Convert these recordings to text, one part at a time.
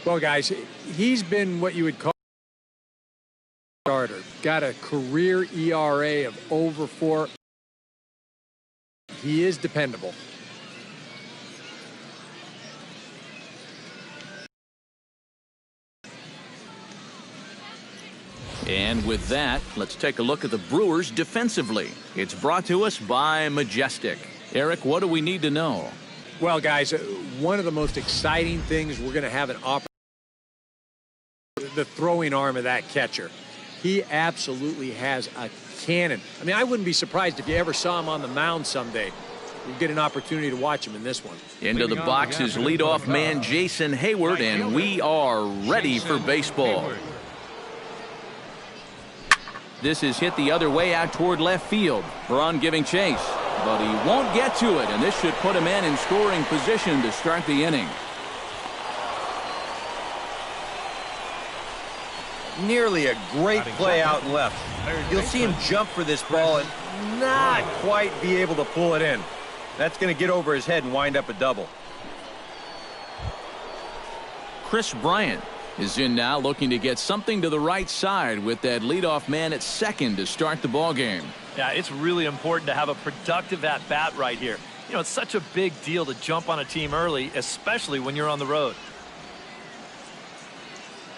Well, guys, he's been what you would call a starter. Got a career ERA of over 4. He is dependable. And with that, let's take a look at the Brewers defensively. It's brought to us by Majestic. Eric, what do we need to know? Well, guys, one of the most exciting things we're going to have an opportunity, the throwing arm of that catcher. He absolutely has a cannon. I mean, I wouldn't be surprised if you ever saw him on the mound someday. We'll get an opportunity to watch him in this one. Into the box is leadoff man Jason Hayward, and we are ready for baseball. This is hit the other way out toward left field. Braun giving chase, but he won't get to it, and this should put him in scoring position to start the inning. Nearly a great play out left. You'll see him jump for this ball and not quite be able to pull it in. That's going to get over his head and wind up a double. Chris Bryant is in now, looking to get something to the right side with that leadoff man at second to start the ball game. Yeah, it's really important to have a productive at-bat right here. You know, it's such a big deal to jump on a team early, especially when you're on the road.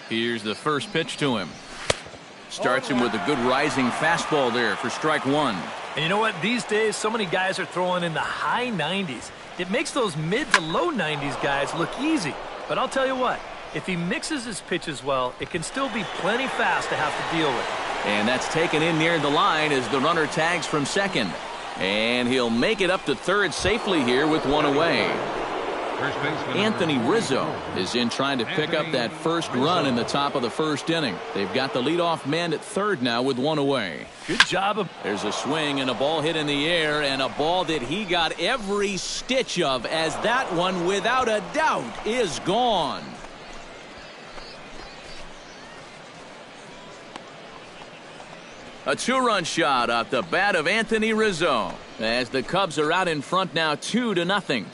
Here's the first pitch to him. Starts him with a good rising fastball there for strike one. And you know what? These days, so many guys are throwing in the high 90s. It makes those mid to low 90s guys look easy. But I'll tell you what, if he mixes his pitches well, it can still be plenty fast to have to deal with. And that's taken in near the line as the runner tags from second. And he'll make it up to third safely here with one away. Anthony Rizzo is in trying to pick up that first run in the top of the first inning. They've got the leadoff man at third now with one away. Good job. There's a swing and a ball hit in the air, and a ball that he got every stitch of, as that one without a doubt is gone. A two-run shot off the bat of Anthony Rizzo as the Cubs are out in front now 2-0.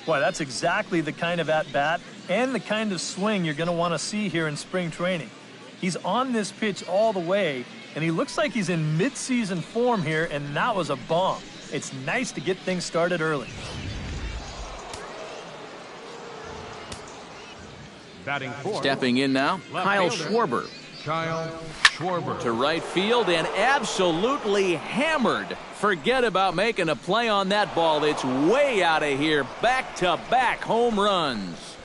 Boy, that's exactly the kind of at-bat and the kind of swing you're going to want to see here in spring training. He's on this pitch all the way, and he looks like he's in mid-season form here, and that was a bomb. It's nice to get things started early. Stepping in now, Kyle Schwarber. To right field and absolutely hammered. Forget about making a play on that ball. It's way out of here. Back-to-back home runs.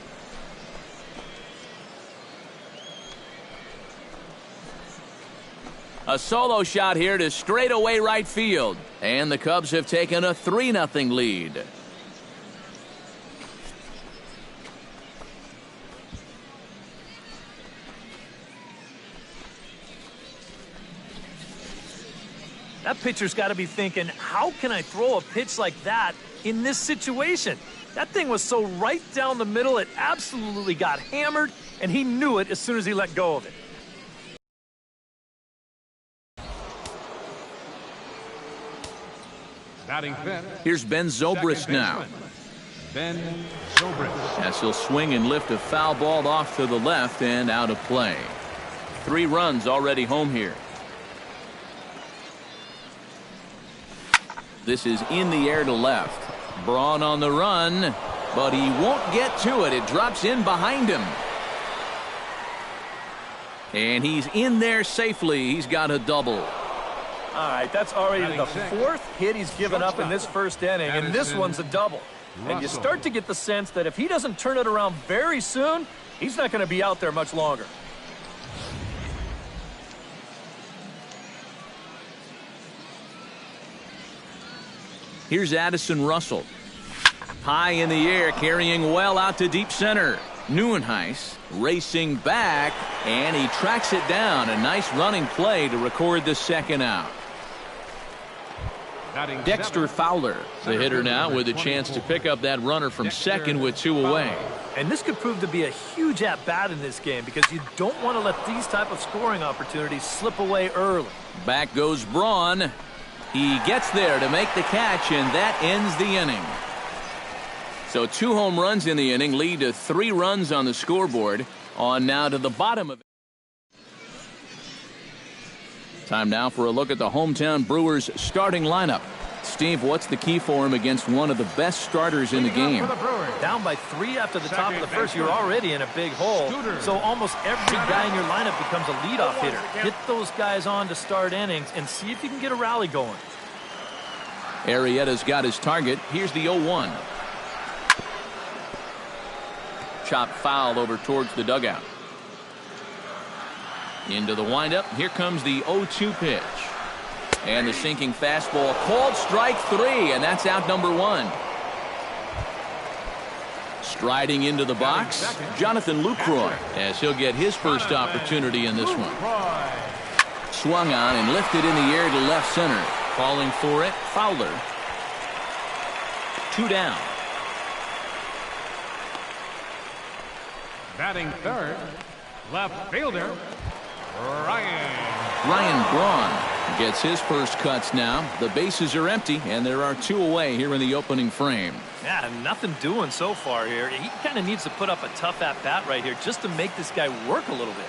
A solo shot here to straightaway right field. And the Cubs have taken a 3-0 lead. That pitcher's got to be thinking, how can I throw a pitch like that in this situation? That thing was so right down the middle, it absolutely got hammered, and he knew it as soon as he let go of it. Here's Ben Zobrist now. As he'll swing and lift a foul ball off to the left and out of play. 3 runs already home here. This is in the air to left. Braun on the run, but he won't get to it. It drops in behind him. And he's in there safely. He's got a double. All right, that's already the 4th hit he's given up in this first inning, and this one's a double. And you start to get the sense that if he doesn't turn it around very soon, he's not going to be out there much longer. Here's Addison Russell. High in the air, carrying well out to deep center. Neuenhuis racing back, and he tracks it down. A nice running play to record the second out. Dexter Fowler, the hitter now, with a chance to pick up that runner from second with 2 away. And this could prove to be a huge at-bat in this game because you don't want to let these type of scoring opportunities slip away early. Back goes Braun. He gets there to make the catch, and that ends the inning. So 2 home runs in the inning lead to 3 runs on the scoreboard. On now to the bottom of it. Time now for a look at the hometown Brewers starting lineup. Steve, what's the key for him against one of the best starters in the game? Down by 3 after the top of the first, you're already in a big hole. So almost every guy in your lineup becomes a leadoff hitter. Get those guys on to start innings and see if you can get a rally going. Arrieta's got his target. Here's the 0-1. Chopped foul over towards the dugout. Into the windup. Here comes the 0-2 pitch. And the sinking fastball called strike 3, and that's out number 1. Striding into the box, Jonathan Lucroy, as he'll get his first opportunity in this one. Swung on and lifted in the air to left center. Calling for it, Fowler. 2 down. Batting third, left fielder, Ryan Braun gets his first cuts now. The bases are empty, and there are 2 away here in the opening frame. Yeah, nothing doing so far here. He kind of needs to put up a tough at-bat right here just to make this guy work a little bit.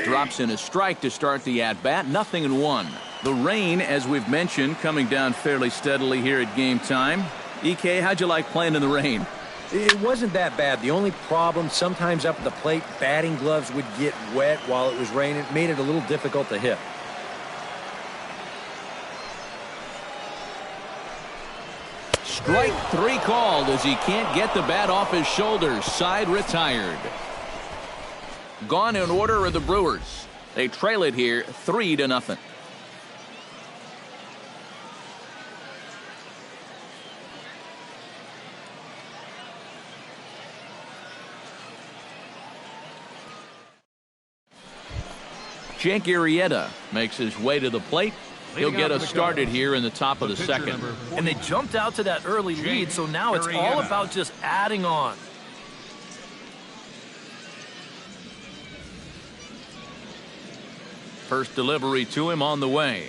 Drops in a strike to start the at-bat. 0-1. The rain, as we've mentioned, coming down fairly steadily here at game time. EK, how'd you like playing in the rain? It wasn't that bad. The only problem, sometimes up at the plate, batting gloves would get wet while it was raining. It made it a little difficult to hit. Strike 3 called as he can't get the bat off his shoulders. Side retired. Gone in order are the Brewers. They trail it here 3-0. Jake Arrieta makes his way to the plate. He'll get us started here in the top of the second. And they jumped out to that early lead, so now it's all about just adding on. First delivery to him on the way.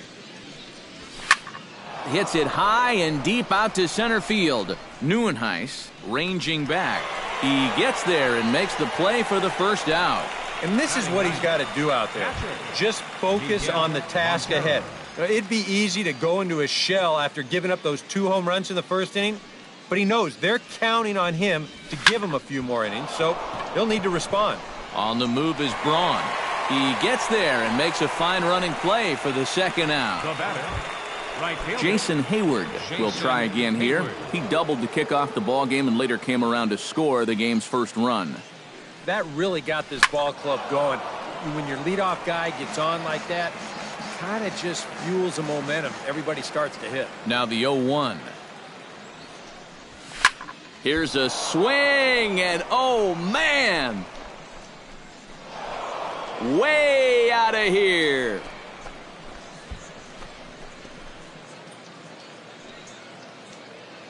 Hits it high and deep out to center field. Nieuwenhuis ranging back. He gets there and makes the play for the first out. And this is what he's got to do out there. Just focus on the task ahead. It'd be easy to go into a shell after giving up those 2 home runs in the first inning, but he knows they're counting on him to give him a few more innings, so he'll need to respond. On the move is Braun. He gets there and makes a fine running play for the second out. Jason Hayward will try again here. He doubled to kick off the ball game and later came around to score the game's first run. That really got this ball club going. When your leadoff guy gets on like that, kind of just fuels the momentum. Everybody starts to hit. Now the 0-1. Here's a swing, and oh man! Way out of here.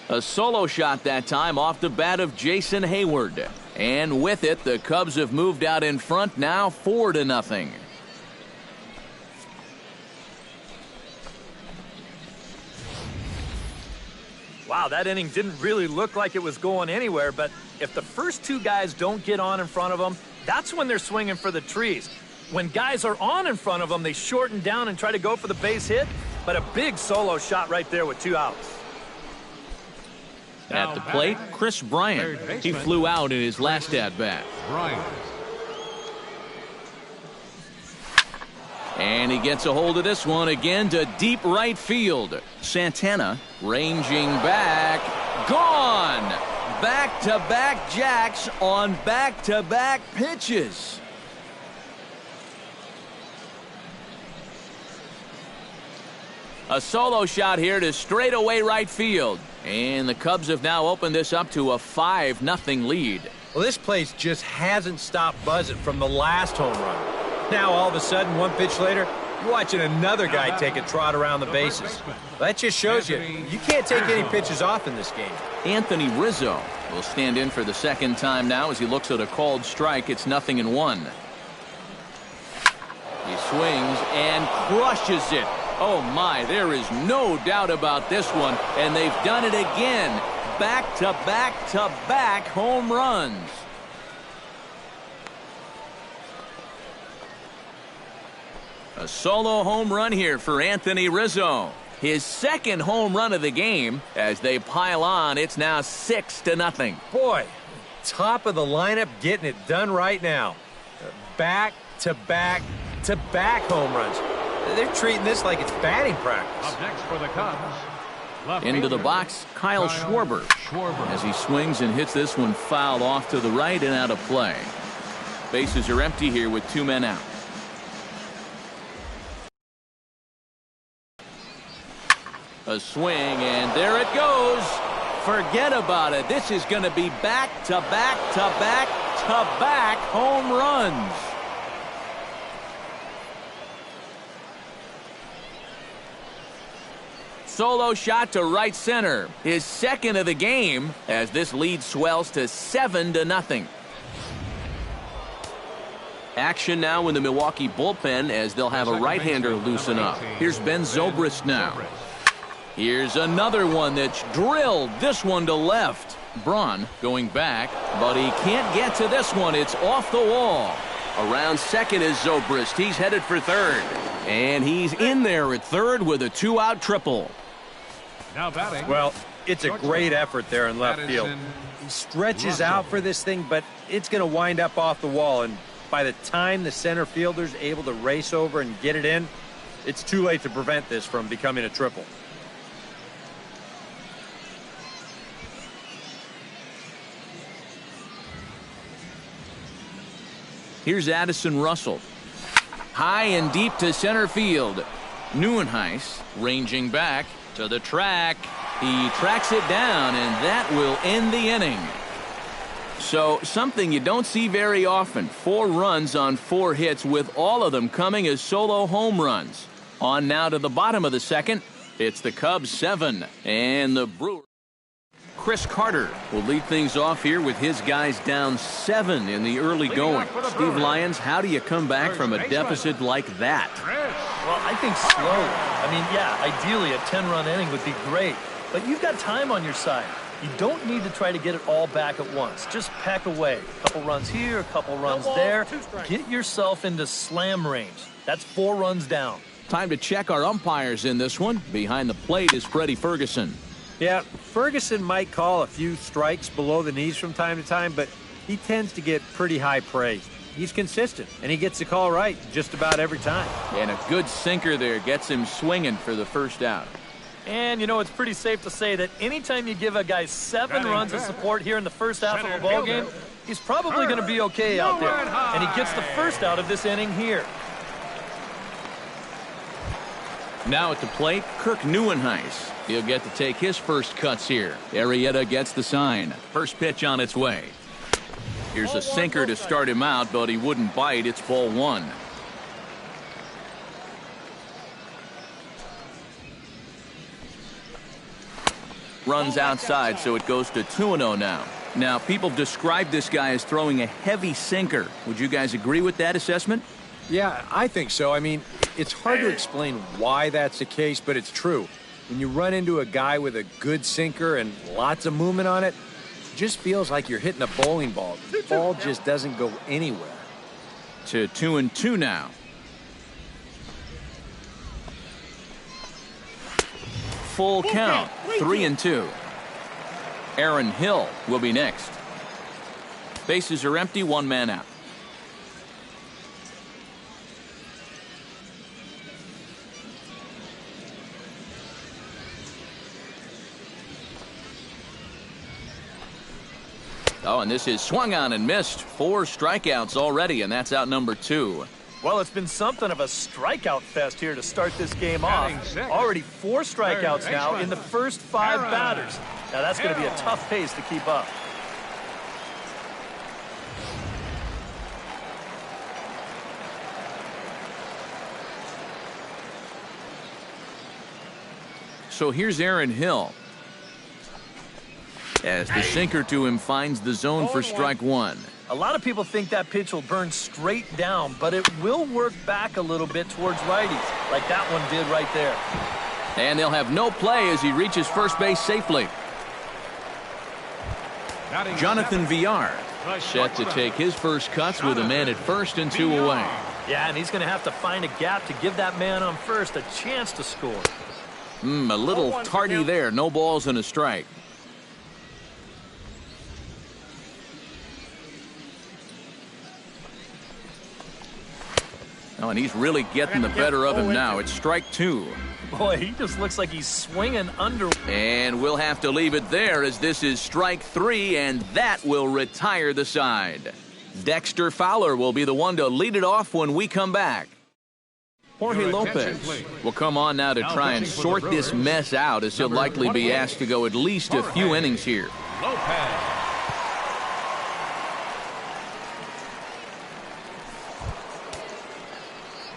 A solo shot that time off the bat of Jason Hayward. And with it, the Cubs have moved out in front now 4-0. Wow, that inning didn't really look like it was going anywhere, but if the first 2 guys don't get on in front of them, that's when they're swinging for the trees. When guys are on in front of them, they shorten down and try to go for the base hit, but a big solo shot right there with 2 outs. At the plate, Chris Bryant. He flew out in his last at-bat. And he gets a hold of this one again to deep right field. Santana ranging back. Gone! Back-to-back jacks on back-to-back pitches. A solo shot here to straightaway right field. And the Cubs have now opened this up to a 5-0 lead. Well, this place just hasn't stopped buzzing from the last home run. Now, all of a sudden, one pitch later, you're watching another guy take a trot around the bases. That just shows you can't take any pitches off in this game. Anthony Rizzo will stand in for the second time now as he looks at a called strike. It's 0-1. He swings and crushes it. Oh my, there is no doubt about this one, and they've done it again. Back-to-back-to-back home runs. A solo home run here for Anthony Rizzo. His second home run of the game. As they pile on, it's now 6-0. Boy, top of the lineup getting it done right now. Back-to-back-to-back home runs. They're treating this like it's batting practice. Up next for the Cubs. Left Into the fielder, box, Kyle Schwarber. As he swings and hits this one foul off to the right and out of play. Bases are empty here with 2 men out. A swing, and there it goes. Forget about it. This is going to be back-to-back-to-back-to-back home runs. Solo shot to right center. His second of the game as this lead swells to 7-0. Action now in the Milwaukee bullpen as they'll have a right-hander loosen up. Here's Ben Zobrist now. Here's another one that's drilled. This one to left. Braun going back, but he can't get to this one. It's off the wall. Around second is Zobrist. He's headed for third. And he's in there at third with a 2-out triple. Now batting. Well, it's a great effort there in left field. He stretches out for this thing, but it's going to wind up off the wall. And by the time the center fielder's able to race over and get it in, it's too late to prevent this from becoming a triple. Here's Addison Russell. High and deep to center field. Nieuwenhuis ranging back to the track. He tracks it down, and that will end the inning. So something you don't see very often. 4 runs on 4 hits, with all of them coming as solo home runs. On now to the bottom of the second. It's the Cubs 7 and the Brewers. Chris Carter will lead things off here with his guys down 7 in the early going. Steve Lyons, how do you come back from a deficit like that? Well, I think slowly. I mean, yeah, ideally a 10-run inning would be great, but you've got time on your side. You don't need to try to get it all back at once. Just pack away. A couple runs here, a couple runs there. Get yourself into slam range. That's 4 runs down. Time to check our umpires in this one. Behind the plate is Freddie Ferguson. Yeah, Ferguson might call a few strikes below the knees from time to time, but he tends to get pretty high praise. He's consistent, and he gets the call right just about every time. And a good sinker there gets him swinging for the first out. And, you know, it's pretty safe to say that anytime you give a guy 7 runs of support here in the first half of a ball game, he's probably going to be okay out there. And he gets the first out of this inning here. Now at the plate, Kirk Nieuwenhuis. He'll get to take his first cuts here. Arrieta gets the sign. First pitch on its way. Here's a sinker to start him out, but he wouldn't bite. It's ball 1. Runs outside, so it goes to 2-0 now. Now, people describe this guy as throwing a heavy sinker. Would you guys agree with that assessment? Yeah, I think so. I mean, it's hard to explain why that's the case, but it's true. When you run into a guy with a good sinker and lots of movement on it, it just feels like you're hitting a bowling ball. The ball just doesn't go anywhere. To 2-2 now. Full count, 3-2. Aaron Hill will be next. Bases are empty, 1 man out. Oh, and this is swung on and missed. 4 strikeouts already, and that's out number 2. Well, it's been something of a strikeout fest here to start this game off. Already 4 strikeouts now in the first 5 batters. Now that's going to be a tough pace to keep up. So here's Aaron Hill. As the sinker to him finds the zone for strike one. A lot of people think that pitch will burn straight down, but it will work back a little bit towards righties, like that one did right there. And they'll have no play as he reaches first base safely. Jonathan Villar set to take his first cuts with a man at first and 2 away. Yeah, and he's going to have to find a gap to give that man on first a chance to score. A little tardy there. No balls and a strike. Oh, and he's really getting the better of him now. It's strike 2. Boy, he just looks like he's swinging under. And we'll have to leave it there as this is strike 3, and that will retire the side. Dexter Fowler will be the one to lead it off when we come back. Jorge Lopez will come on now to try and sort this mess out, as he'll likely be asked to go at least a few innings here. Lopez.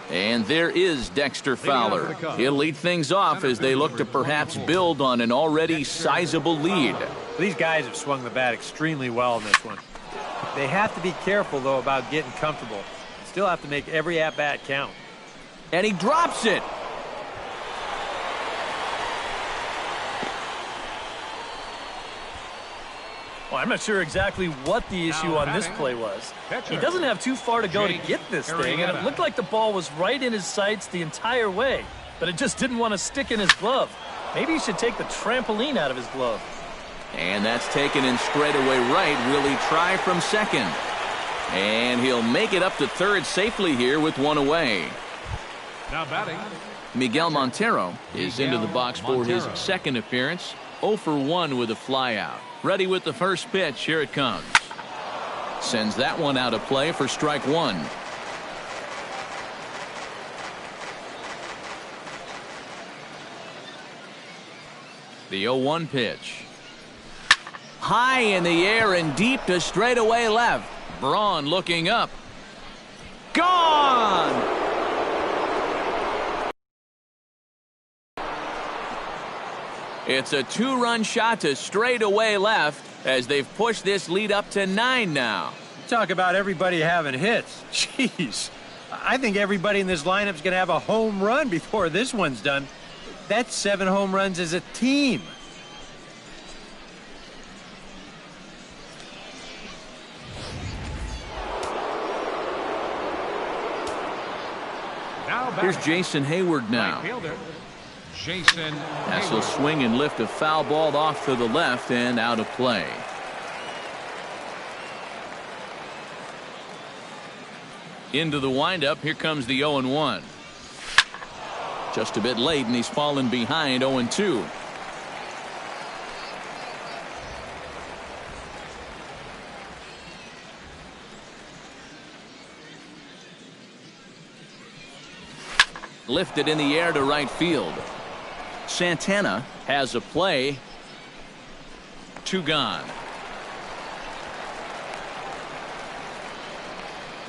And there is Dexter Fowler. He'll lead things off as they look to perhaps build on an already sizable lead. These guys have swung the bat extremely well in this one. They have to be careful, though, about getting comfortable. Still have to make every at-bat count. And he drops it. Well, I'm not sure exactly what the issue on this play was. He doesn't have too far to go to get this thing, and it looked like the ball was right in his sights the entire way, but it just didn't want to stick in his glove. Maybe he should take the trampoline out of his glove. And that's taken in straightaway right. Will he try from second? And he'll make it up to third safely here with 1 away. Now batting. Miguel Montero is into the box for his second appearance. 0 for 1 with a flyout. Ready with the first pitch. Here it comes. Sends that one out of play for strike 1. The 0-1 pitch. High in the air and deep to straightaway left. Braun looking up. Gone! It's a 2-run shot to straightaway left as they've pushed this lead up to 9 now. Talk about everybody having hits. Jeez. I think everybody in this lineup is going to have a home run before this one's done. That's 7 home runs as a team. Here's Jason Hayward now. Jason As he'll swing and lift a foul ball off to the left and out of play. Into the windup. Here comes the 0-1. Just a bit late, and he's fallen behind 0-2. Lifted in the air to right field. Santana has a play. 2 gone.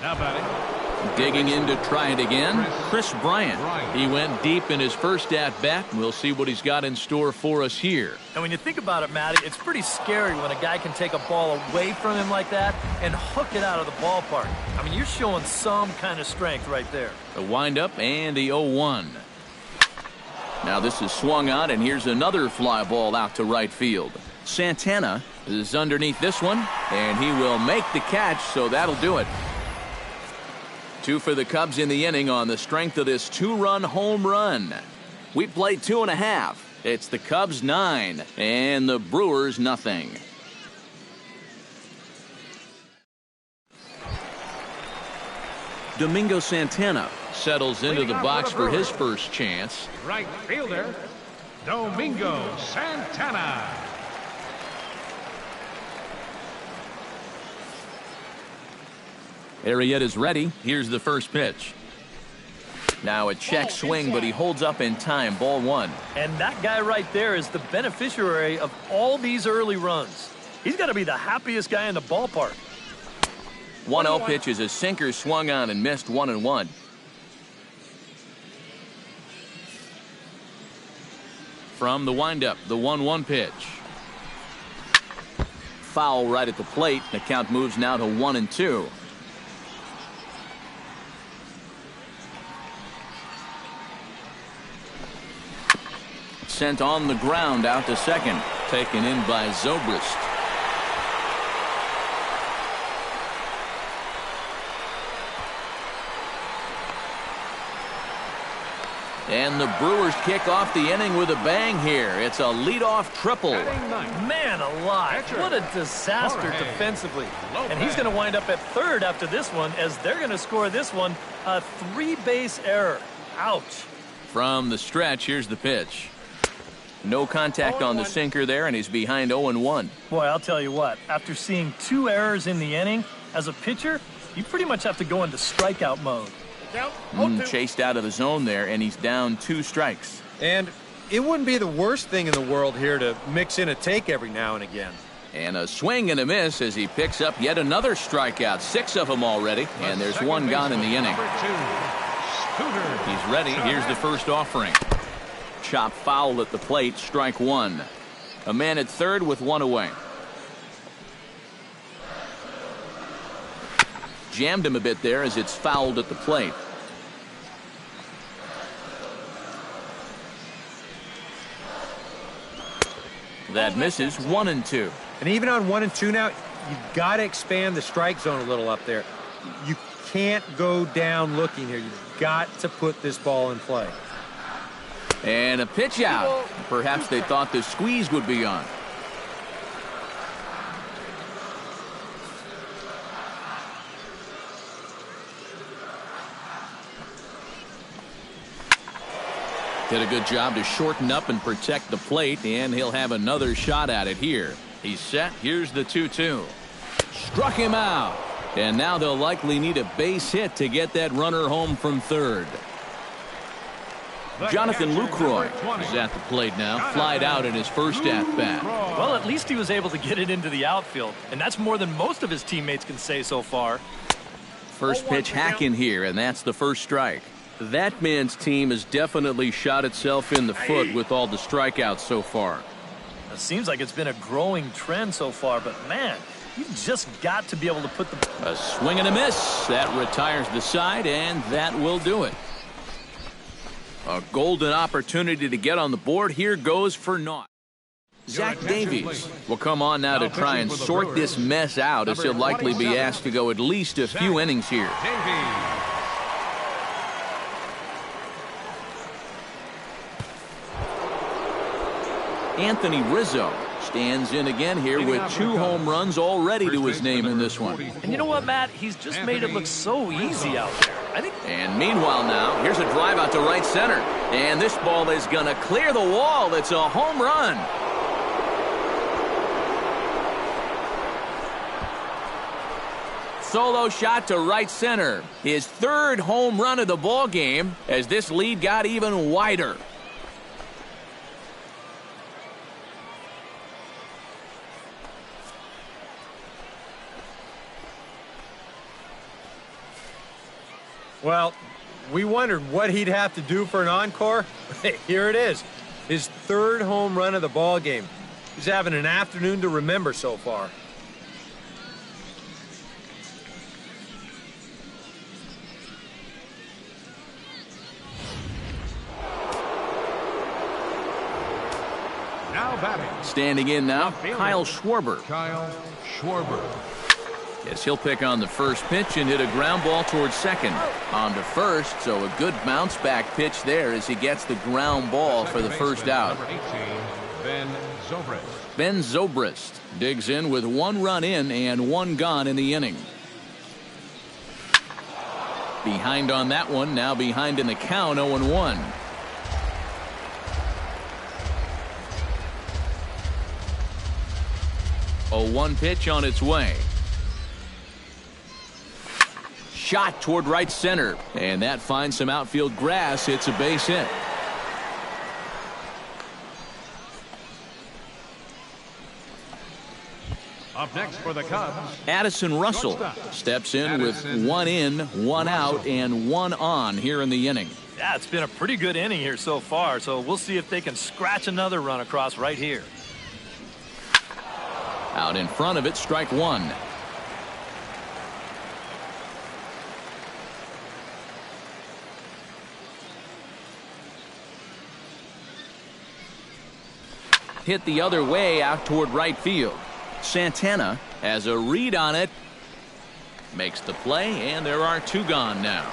now batting. Digging in to try it again, Chris Bryant. He went deep in his first at-bat. We'll see what he's got in store for us here. And when you think about it, Matty, it's pretty scary when a guy can take a ball away from him like that and hook it out of the ballpark. I mean, you're showing some kind of strength right there. The windup and the 0-1. Now this is swung on, and here's another fly ball out to right field. Santana is underneath this one, and he will make the catch, so that'll do it. 2 for the Cubs in the inning on the strength of this 2-run home run. We played 2.5. It's the Cubs 9 and the Brewers nothing. Domingo Santana settles into the box for his first chance. Right fielder, Domingo Santana. Arrieta's ready. Here's the first pitch. Now a check swing, but he holds up in time. Ball 1. And that guy right there is the beneficiary of all these early runs. He's got to be the happiest guy in the ballpark. 1-0 pitch is a sinker swung on and missed 1-1. From the windup, the 1-1 pitch. Foul right at the plate. The count moves now to 1-2. Sent on the ground out to second. Taken in by Zobrist. And the Brewers kick off the inning with a bang here. It's a leadoff triple. Man alive, what a disaster defensively. And he's going to wind up at third after this one, as they're going to score this one a 3-base error. Ouch. From the stretch, here's the pitch. No contact on the sinker there, and he's behind 0-1. Boy, I'll tell you what, after seeing 2 errors in the inning, as a pitcher, you pretty much have to go into strikeout mode. Chased out of the zone there, and he's down 2 strikes. And it wouldn't be the worst thing in the world here to mix in a take every now and again. And a swing and a miss as he picks up yet another strikeout. 6 of them already, and there's 1 gone in the inning. He's ready. Here's the first offering. Chop foul at the plate, strike 1. A man at third with 1 away. Jammed him a bit there as it's fouled at the plate. That misses. 1-2. And even on 1-2 now, you've got to expand the strike zone a little up there. You can't go down looking here. You've got to put this ball in play. And a pitch out. Perhaps they thought the squeeze would be on. Did a good job to shorten up and protect the plate, and he'll have another shot at it here. He's set. Here's the 2-2. Struck him out. And now they'll likely need a base hit to get that runner home from third. Jonathan Lucroy is at the plate now. Flied out in his first at-bat. Well, at least he was able to get it into the outfield, and that's more than most of his teammates can say so far. First pitch hack in here, and that's the first strike. That man's team has definitely shot itself in the foot with all the strikeouts so far. It seems like it's been a growing trend so far, but man, you've just got to be able to put the... A swing and a miss. That retires the side, and that will do it. A golden opportunity to get on the board. Here goes for naught. Zach Davies will come on now to try and sort this mess out, as he'll likely be asked to go at least a few innings here. Anthony Rizzo stands in again here with 2 home runs already to his name in this one. And you know what, Matt? He's just made it look so easy out there. And meanwhile now, here's a drive out to right center. And this ball is going to clear the wall. It's a home run. Solo shot to right center. His 3rd home run of the ball game as this lead got even wider. Well, we wondered what he'd have to do for an encore. Here it is. His 3rd home run of the ball game. He's having an afternoon to remember so far. Now batting. Standing in now, Kyle Schwarber. Kyle Schwarber. Yes, he'll pick on the first pitch and hit a ground ball towards second. On to first, so a good bounce back pitch there as he gets the ground ball for the first out. Number 18, Ben Zobrist. Ben Zobrist digs in with 1 run in and 1 gone in the inning. Behind on that one, now behind in the count, 0-1. A 1 pitch on its way. Shot toward right center, and that finds some outfield grass. It's a base hit. Up next for the Cubs, Addison Russell steps in with 1 in, 1 out, and 1 on here in the inning. Yeah, it's been a pretty good inning here so far, so we'll see if they can scratch another run across right here. Out in front of it, strike one. Hit the other way out toward right field. Santana has a read on it. Makes the play, and there are two gone now.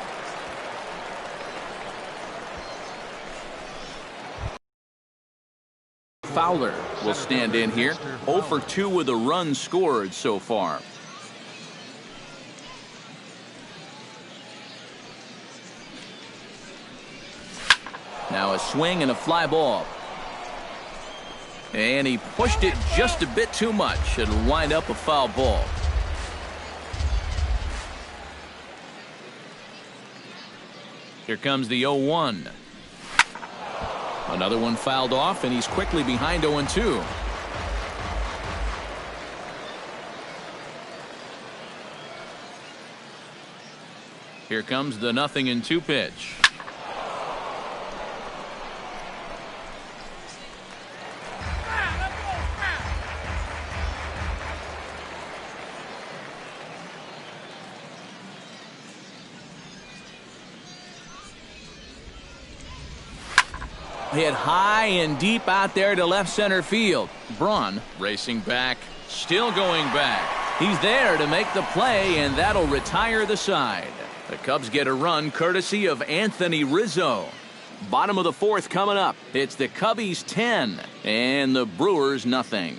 Fowler will stand in here. 0 for 2 with a run scored so far. Now a swing and a fly ball. And he pushed it just a bit too much. It'll wind up a foul ball. Here comes the 0-1. Another one fouled off, and he's quickly behind 0-2. Here comes the 0-2 pitch. Hit high and deep out there to left center field. Braun racing back, still going back. He's there to make the play, and that'll retire the side. The Cubs get a run courtesy of Anthony Rizzo. Bottom of the fourth coming up. It's the Cubbies 10 and the Brewers nothing.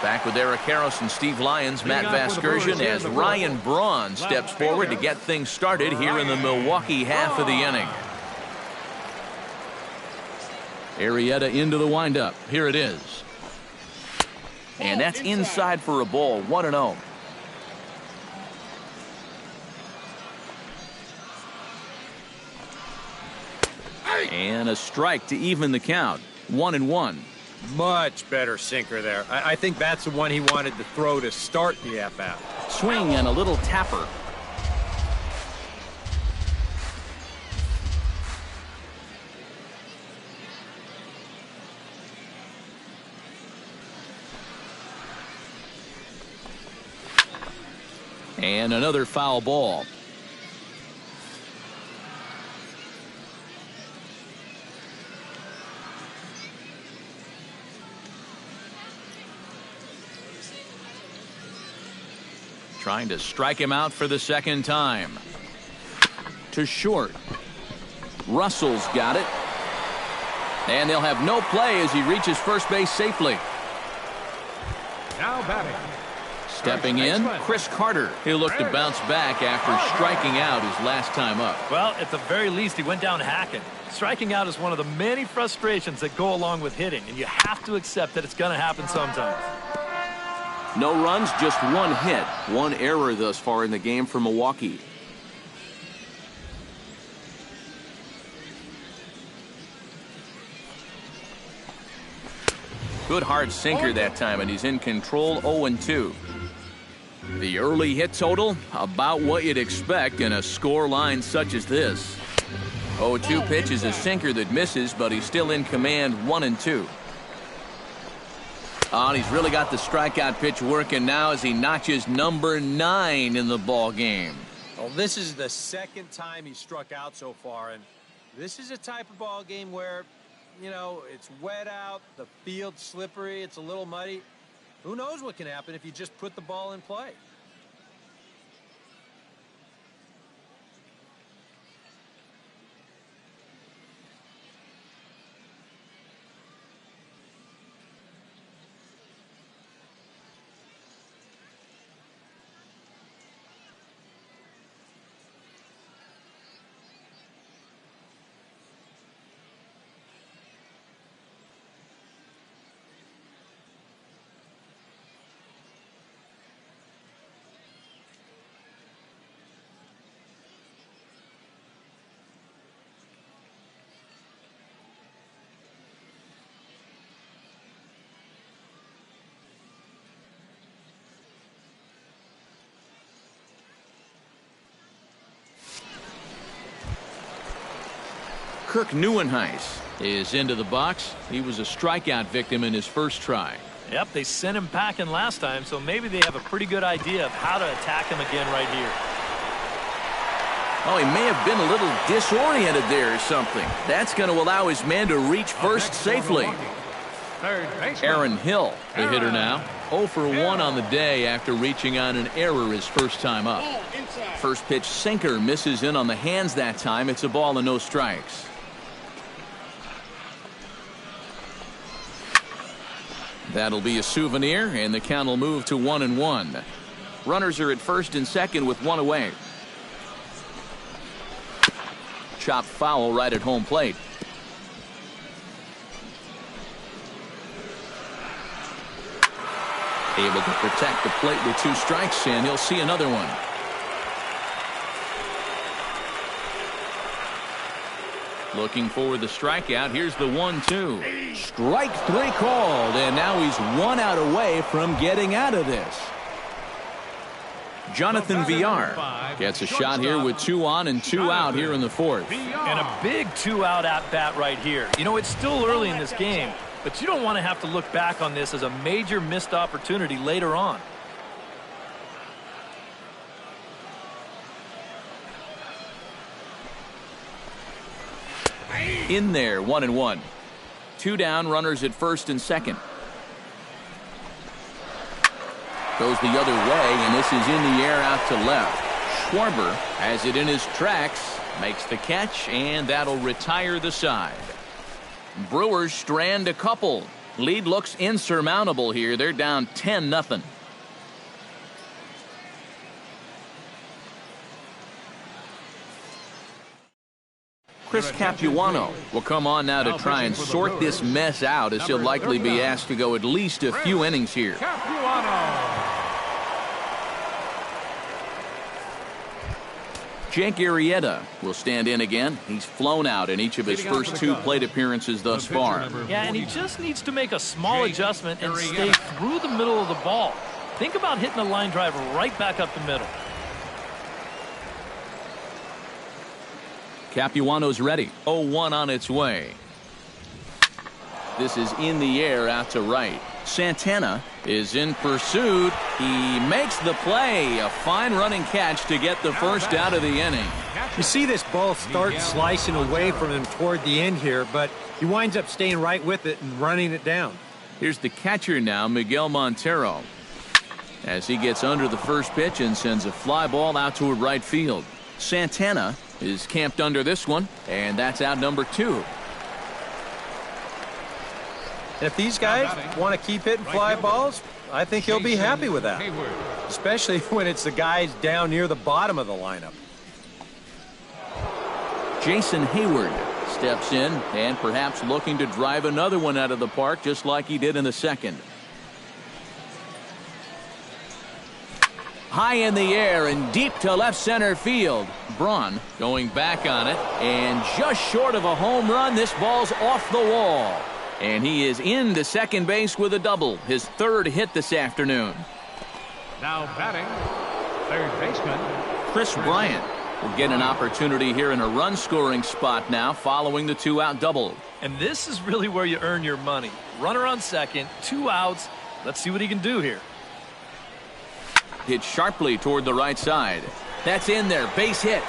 Back with Eric Harris and Steve Lyons, Matt Vasgersian, as Ryan Braun steps forward to get things started here in the Milwaukee half of the inning. Arrieta into the windup. Here it is. And that's inside for a ball. 1-0. And a strike to even the count. 1-1. Much better sinker there. I think that's the one he wanted to throw to start the at-bat. Swing and a little tapper. And another foul ball. Trying to strike him out for the second time. To short. Russell's got it. And they'll have no play as he reaches first base safely. Now batting. Stepping in, Chris Carter. He'll look to bounce back after striking out his last time up. Well, at the very least, he went down hacking. Striking out is one of the many frustrations that go along with hitting, and you have to accept that it's going to happen sometimes. No runs, just one hit. One error thus far in the game for Milwaukee. Good hard sinker that time, and he's in control. 0-2. The early hit total, about what you'd expect in a score line such as this. 0-2 pitch is a sinker that misses, but he's still in command. 1-2. Oh, and he's really got the strikeout pitch working now as he notches number 9 in the ball game. Well, this is the second time he struck out so far, and this is a type of ball game where, you know, it's wet out, the field's slippery, it's a little muddy. Who knows what can happen if you just put the ball in play? Kirk Neuenhuis is into the box. He was a strikeout victim in his first try. Yep, they sent him packing last time, so maybe they have a pretty good idea of how to attack him again right here. Oh, he may have been a little disoriented there or something. That's going to allow his man to reach first safely. Aaron Hill, the hitter now. 0 for 1 on the day after reaching on an error his first time up. First pitch sinker misses in on the hands that time. It's a ball and no strikes. That'll be a souvenir, and the count will move to 1-1. Runners are at first and second with one away. Chopped foul right at home plate. Able to protect the plate with 2 strikes, and he'll see another one. Looking for the strikeout. Here's the 1-2. Strike 3 called, and now he's 1 out away from getting out of this. Jonathan Villar gets a shot here with 2 on and 2 out here in the 4th. And a big 2-out at-bat right here. You know, it's still early in this game, but you don't want to have to look back on this as a major missed opportunity later on. In there, 1-1. 2 down, runners at first and second. Goes the other way, and this is in the air out to left. Schwarber has it in his tracks, makes the catch, and that'll retire the side. Brewers strand a couple. Lead looks insurmountable here. They're down 10-0. Chris Capuano will come on now to try and sort this mess out, as he'll likely be asked to go at least a few innings here. Jake Arrieta will stand in again. He's flown out in each of his first 2 plate appearances thus far. Yeah, and he just needs to make a small adjustment and stay through the middle of the ball. Think about hitting a line drive right back up the middle. Capuano's ready. 0-1 on its way. This is in the air out to right. Santana is in pursuit. He makes the play. A fine running catch to get the first out of the inning. You see this ball start slicing away from him toward the end here, but he winds up staying right with it and running it down. Here's the catcher now, Miguel Montero, as he gets under the first pitch and sends a fly ball out toward right field. Santana is camped under this one, and that's out number 2. And if these guys want to keep hitting fly balls, I think he'll be happy with that, especially when it's the guys down near the bottom of the lineup. Jason Hayward steps in and perhaps looking to drive another one out of the park, just like he did in the second. High in the air and deep to left center field. Braun going back on it, and just short of a home run. This ball's off the wall, and he is into second base with a double, his 3rd hit this afternoon. Now batting, third baseman Chris Bryant will get an opportunity here in a run scoring spot now following the 2-out double. And this is really where you earn your money. Runner on second, 2 outs. Let's see what he can do here. Hit sharply toward the right side. That's in there. Base hit.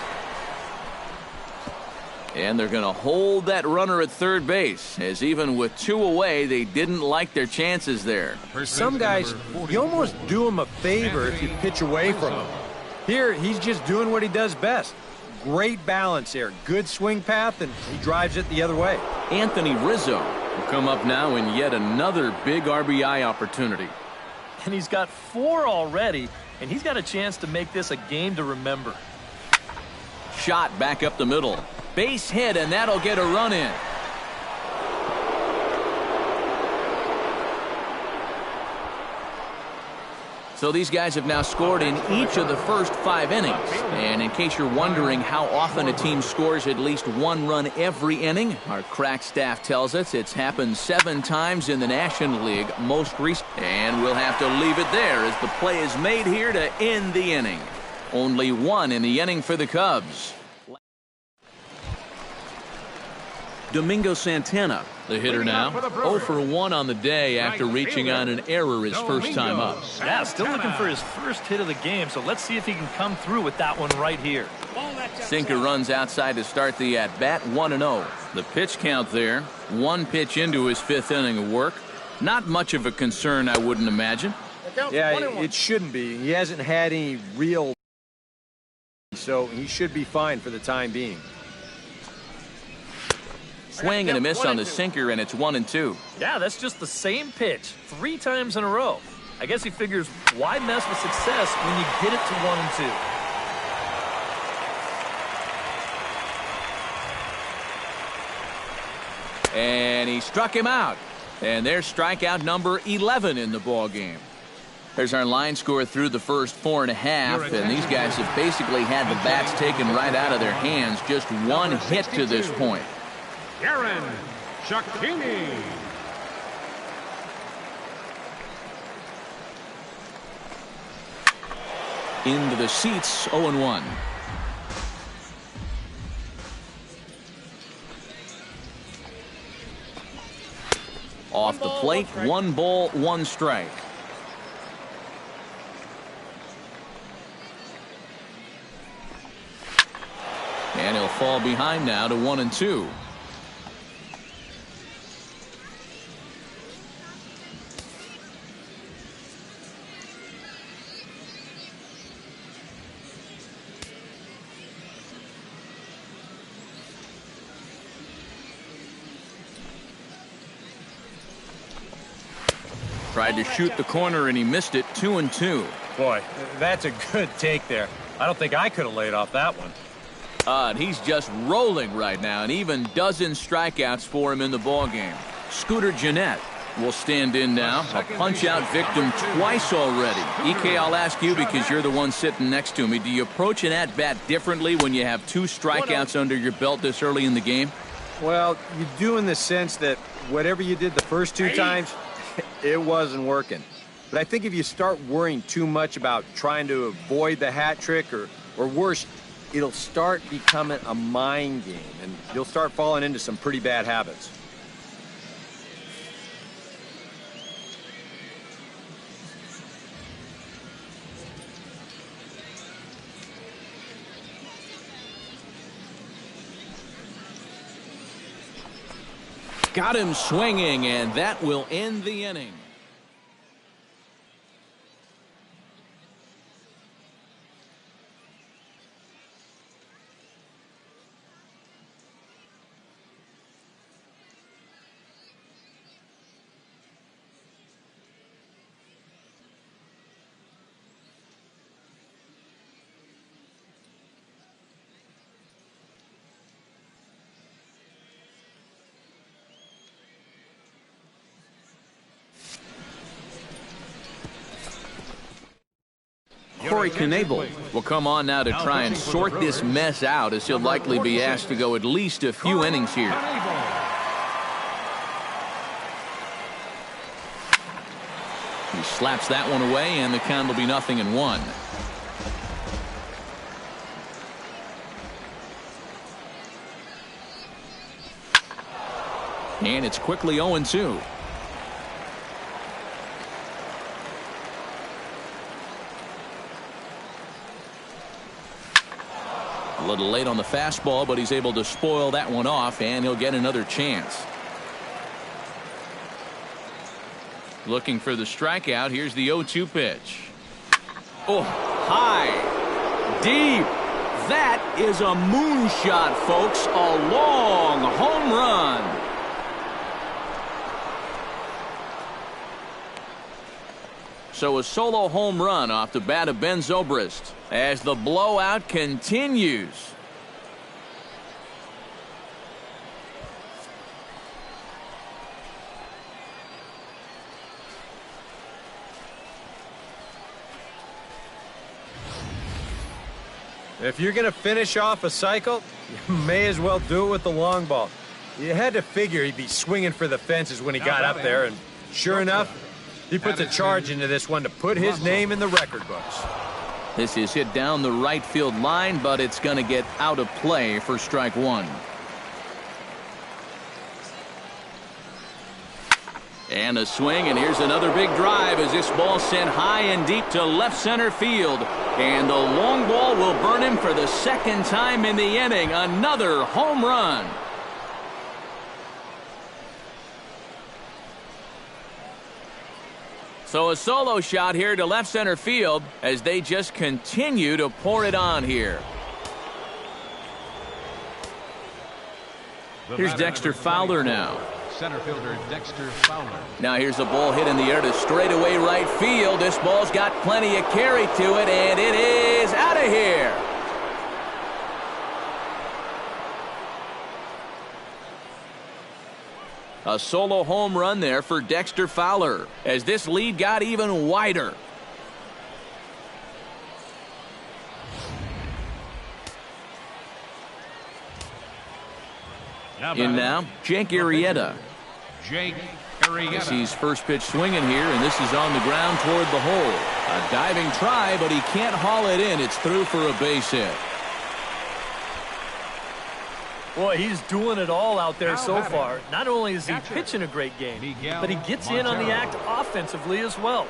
And they're going to hold that runner at third base, as even with 2 away, they didn't like their chances there. Some guys, you almost do them a favor if you pitch away from him. Here, he's just doing what he does best. Great balance there. Good swing path, and he drives it the other way. Anthony Rizzo will come up now in yet another big RBI opportunity. And he's got 4 already, and he's got a chance to make this a game to remember. Shot back up the middle. Base hit, and that'll get a run in. So these guys have now scored in each of the first 5 innings. And in case you're wondering how often a team scores at least 1 run every inning, our crack staff tells us it's happened 7 times in the National League, most recent. And we'll have to leave it there as the play is made here to end the inning. Only 1 in the inning for the Cubs. Domingo Santana. The hitter now, 0 for 1 on the day after reaching on an error his first time up. Yeah, still looking for his first hit of the game, so let's see if he can come through with that one right here. Sinker runs outside to start the at-bat, 1-0. The pitch count there, 1 pitch into his 5th inning of work. Not much of a concern, I wouldn't imagine. Yeah, it shouldn't be. He hasn't had any real, so he should be fine for the time being. Swing and a miss on the sinker, and it's 1-2. Yeah, that's just the same pitch 3 times in a row. I guess he figures, why mess with success when you get it to 1-2? And he struck him out. And there's strikeout number 11 in the ball game. There's our line score through the first 4.5, and these guys have basically had the bats taken right out of their hands. Just 1 hit to this point. Aaron Shakini. Into the seats, 0-1. Off the plate, 1 ball, 1 strike. And he'll fall behind now to 1-2. Tried to shoot the corner and he missed it, 2-2. Boy, that's a good take there. I don't think I could have laid off that one. And he's just rolling right now, and even dozen strikeouts for him in the ballgame. Scooter Gennett will stand in now. A punch-out victim twice already. EK, I'll ask you because you're the one sitting next to me. Do you approach an at-bat differently when you have 2 strikeouts under your belt this early in the game? Well, you do in the sense that whatever you did the first 2 times, it wasn't working. But I think if you start worrying too much about trying to avoid the hat trick or worse, it'll start becoming a mind game, and you'll start falling into some pretty bad habits. Got him swinging, and that will end the inning. Corey Knebel will come on now to try and sort this mess out, as he'll likely be asked to go at least a few innings here. He slaps that one away, and the count will be 0-1. And it's quickly 0-2. A little late on the fastball, but he's able to spoil that one off, and he'll get another chance. Looking for the strikeout. Here's the 0-2 pitch. Oh, high, deep. That is a moonshot, folks. A long home run. So a solo home run off the bat of Ben Zobrist as the blowout continues. If you're going to finish off a cycle, you may as well do it with the long ball. You had to figure he'd be swinging for the fences when he got up there, and sure enough, he puts a charge into this one to put his name in the record books. This is hit down the right field line, but it's going to get out of play for strike 1. And a swing, and here's another big drive as this ball sent high and deep to left center field. And the long ball will burn him for the second time in the inning. Another home run. So a solo shot here to left center field as they just continue to pour it on here. Here's Dexter Fowler now. Center fielder Dexter Fowler. Now here's a ball hit in the air to straightaway right field. This ball's got plenty of carry to it, and it is out of here. A solo home run there for Dexter Fowler as this lead got even wider. In now, Jake Arrieta. Jake Arrieta. He's first pitch swinging here, and this is on the ground toward the hole. A diving try, but he can't haul it in. It's through for a base hit. Boy, he's doing it all out there so far. Not only is he pitching a great game, but he gets in on the act offensively as well.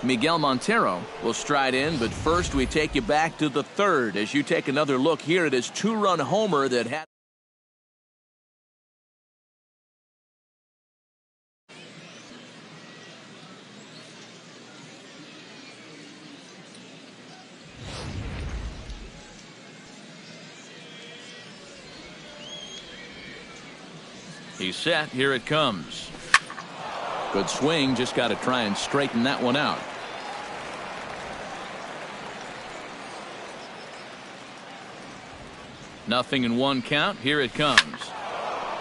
Miguel Montero will stride in, but first we take you back to the third as you take another look here at his two-run homer that had. He's set. Here it comes. Good swing. Just got to try and straighten that one out. Nothing in one count. Here it comes.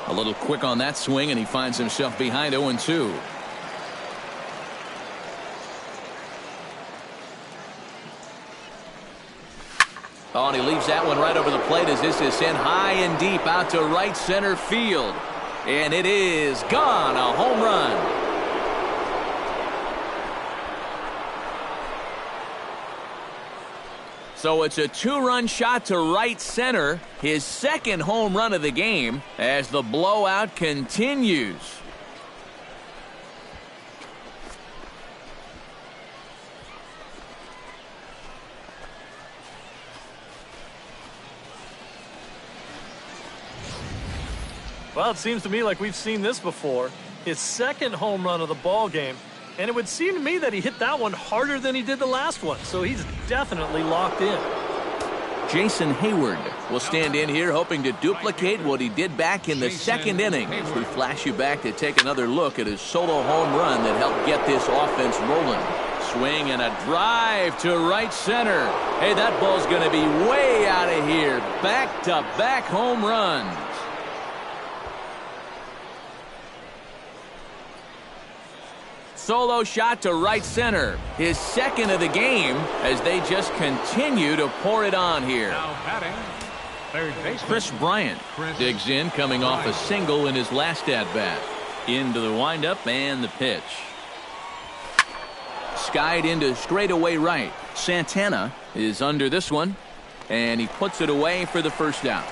A little quick on that swing, and he finds himself behind 0-2. Oh, and he leaves that one right over the plate as this is sent high and deep out to right center field. And it is gone. A home run. So it's a two-run shot to right center. His second home run of the game as the blowout continues. Well, it seems to me like we've seen this before. His second home run of the ball game. And it would seem to me that he hit that one harder than he did the last one. So he's definitely locked in. Jason Hayward will stand in here hoping to duplicate what he did back in the second inning. As we flash you back to take another look at his solo home run that helped get this offense rolling. Swing and a drive to right center. Hey, that ball's going to be way out of here. Back-to-back home runs. Solo shot to right center. His second of the game as they just continue to pour it on here. Now batting, third baseman Chris Bryant digs in, coming off a single in his last at-bat. Into the windup and the pitch. Skied into straightaway right. Santana is under this one, and he puts it away for the first out.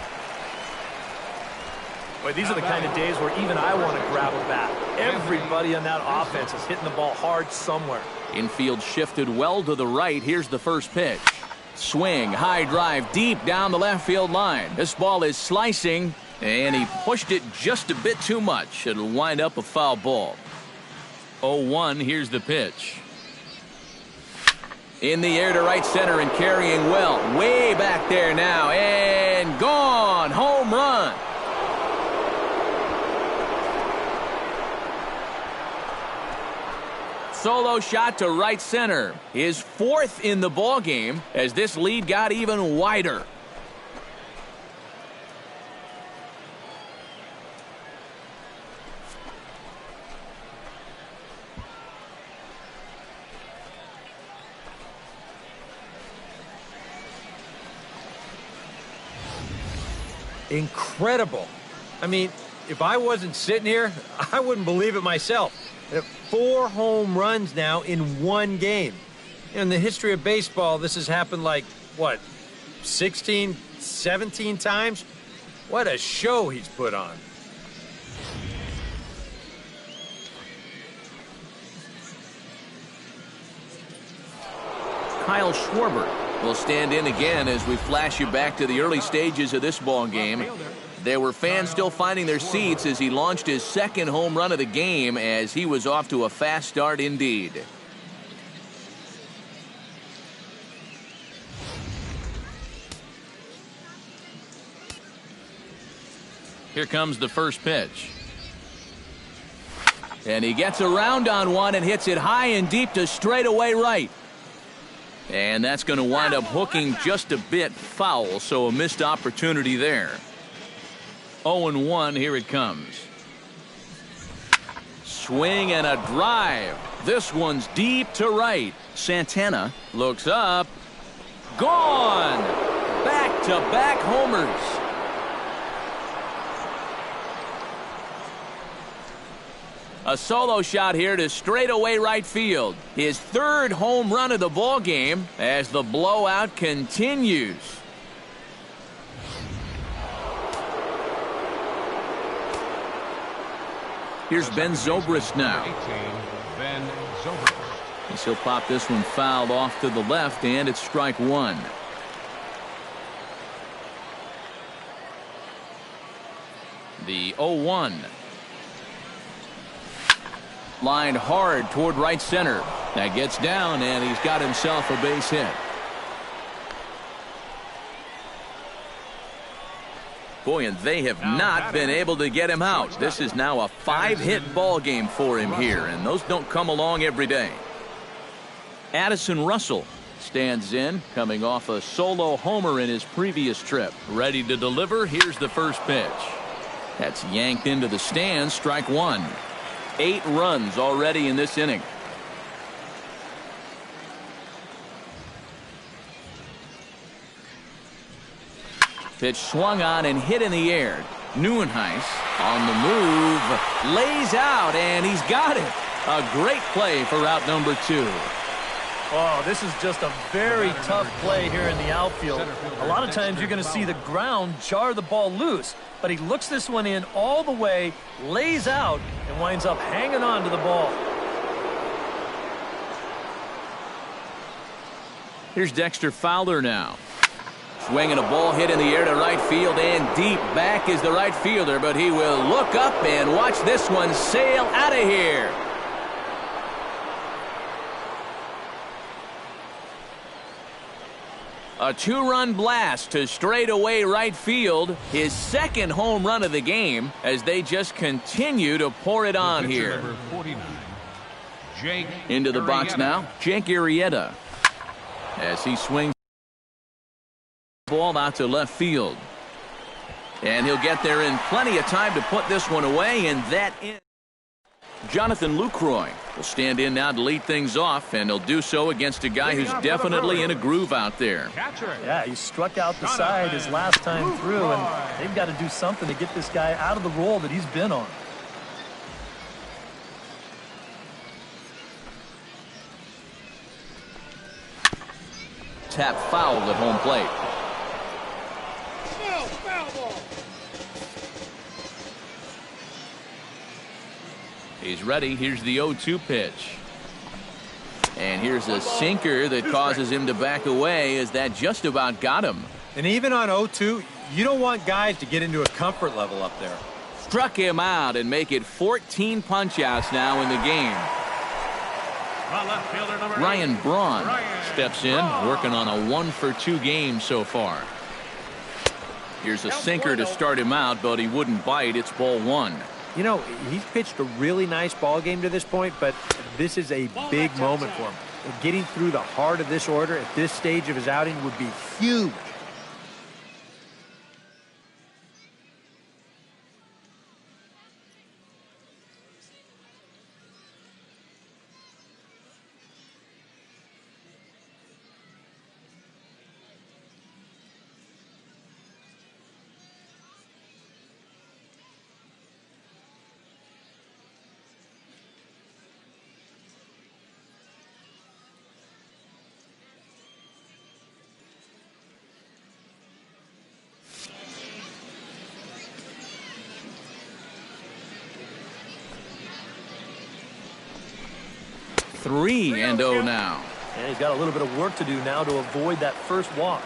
Boy, these are the kind of days where even I want to grab a bat. Everybody on that offense is hitting the ball hard somewhere. Infield shifted well to the right. Here's the first pitch. Swing, high drive, deep down the left field line. This ball is slicing, and he pushed it just a bit too much. It'll wind up a foul ball. 0-1, here's the pitch. In the air to right center and carrying well. Way back there now, and gone. Home run. Solo shot to right center. His fourth in the ball game as this lead got even wider. Incredible. I mean, if I wasn't sitting here, I wouldn't believe it myself. 4 home runs now in one game. In the history of baseball, this has happened like, what, 16, 17 times? What a show he's put on. Kyle Schwarber will stand in again as we flash you back to the early stages of this ball game. There were fans still finding their seats as he launched his second home run of the game, as he was off to a fast start indeed. Here comes the first pitch. And he gets around on one and hits it high and deep to straightaway right. And that's going to wind up hooking just a bit foul, so a missed opportunity there. 0-1, here it comes. Swing and a drive. This one's deep to right. Santana looks up. Gone! Back-to-back homers. A solo shot here to straightaway right field. His third home run of the ball game as the blowout continues. Here's Ben Zobrist now. Ben Zobrist. He'll pop this one fouled off to the left, and it's strike one. The 0-1. Lined hard toward right center. That gets down, and he's got himself a base hit. Boy, and they have not been able to get him out. This is now a 5-hit ball game for him here, and those don't come along every day. Addison Russell stands in, coming off a solo homer in his previous trip. Ready to deliver. Here's the first pitch. That's yanked into the stands. Strike one. 8 runs already in this inning. Pitch swung on and hit in the air. Neuenhuis on the move, lays out, and he's got it. A great play for route number 2. Oh, this is just a very tough play here in the outfield. A lot of times you're going to see the ground jar the ball loose, but he looks this one in all the way, lays out, and winds up hanging on to the ball. Here's Dexter Fowler now. Swinging a ball hit in the air to right field, and deep back is the right fielder, but he will look up and watch this one sail out of here. A 2-run blast to straightaway right field. His second home run of the game as they just continue to pour it on here. Number 49, Jake Into the box Arrieta. now, Jake Arrieta. As he swings the ball out to left field. And he'll get there in plenty of time to put this one away, and that is. Jonathan Lucroy will stand in now to lead things off, and he'll do so against a guy who's definitely in a groove out there. Yeah, he struck out the side his last time through, and they've got to do something to get this guy out of the role that he's been on. Tap foul at home plate. He's ready. Here's the 0-2 pitch. And here's a sinker that causes him to back away, as that just about got him. And even on 0-2, you don't want guys to get into a comfort level up there. Struck him out and make it 14 punch-outs now in the game. Ryan Braun steps in, working on a 1-for-2 game so far. Here's a sinker to start him out, but he wouldn't bite. It's ball one. You know, he's pitched a really nice ball game to this point, but this is a big moment for him. Getting through the heart of this order at this stage of his outing would be huge. Three and 0 now. And he's got a little bit of work to do now to avoid that first walk.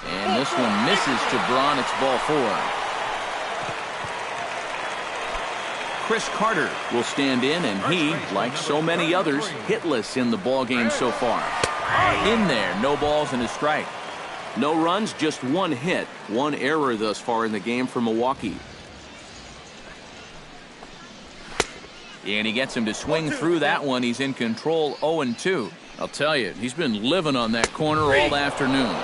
And this one misses to Braun. It's ball 4. Chris Carter will stand in, and he, like so many others, hitless in the ball game so far. In there, no balls and a strike. No runs, just one hit. One error thus far in the game for Milwaukee. And he gets him to swing through that one. He's in control, 0-2. I'll tell you, he's been living on that corner all afternoon.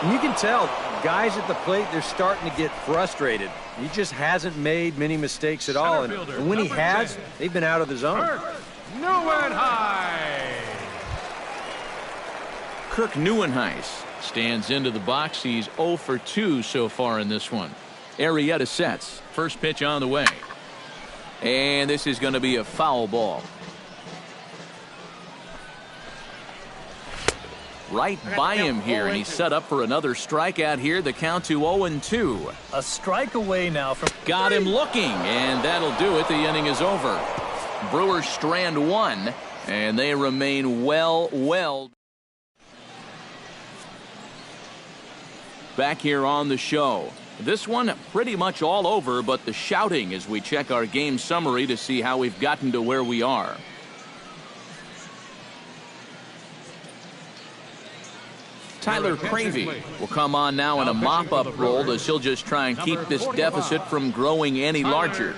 And you can tell, guys at the plate, they're starting to get frustrated. He just hasn't made many mistakes at all. And when he has, they've been out of the zone. Newman high. Kirk Neuenhuis stands into the box. He's 0 for 2 so far in this one. Arrieta sets. First pitch on the way. And this is going to be a foul ball. Right by him here, and he's set up for another strikeout here. The count to 0-2. A strike away now from... Got him looking, and that'll do it. The inning is over. Brewers strand 1, and they remain well. Back here on the show. This one pretty much all over, but the shouting as we check our game summary to see how we've gotten to where we are. Tyler Cravey will come on now in a mop-up role as he'll just try and keep this deficit from growing any larger.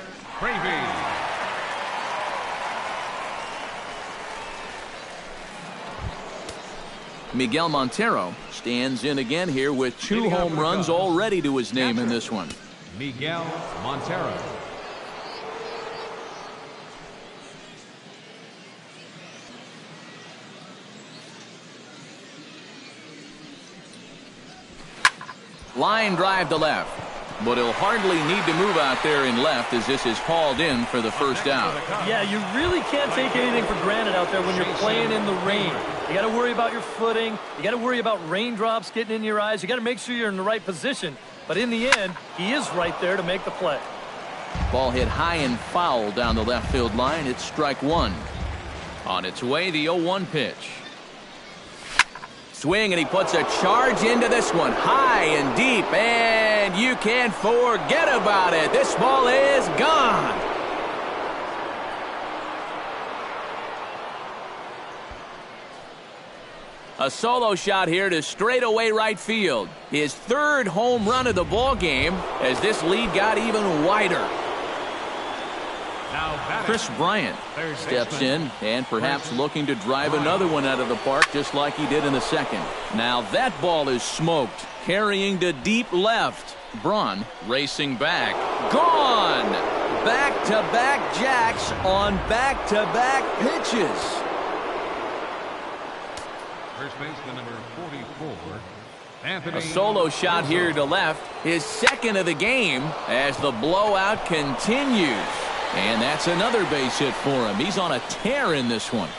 Miguel Montero stands in again here with 2 home runs already to his name in this one. Miguel Montero. Line drive to left, but he'll hardly need to move out there in left as this is hauled in for the first out. Yeah, you really can't take anything for granted out there when you're playing in the rain. You got to worry about your footing. You got to worry about raindrops getting in your eyes. You got to make sure you're in the right position. But in the end, he is right there to make the play. Ball hit high and foul down the left field line. It's strike 1. On its way, the 0-1 pitch. Swing, and he puts a charge into this one. High and deep, and you can't forget about it. This ball is gone. A solo shot here to straightaway right field. His 3rd home run of the ball game as this lead got even wider. Chris Bryant steps in and perhaps looking to drive another one out of the park just like he did in the second. Now that ball is smoked, carrying to deep left. Braun racing back. Gone! Back-to-back jacks on back-to-back pitches. First baseman number 44, Anthony. A solo shot here to left, his 2nd of the game as the blowout continues. And that's another base hit for him. He's on a tear in this one.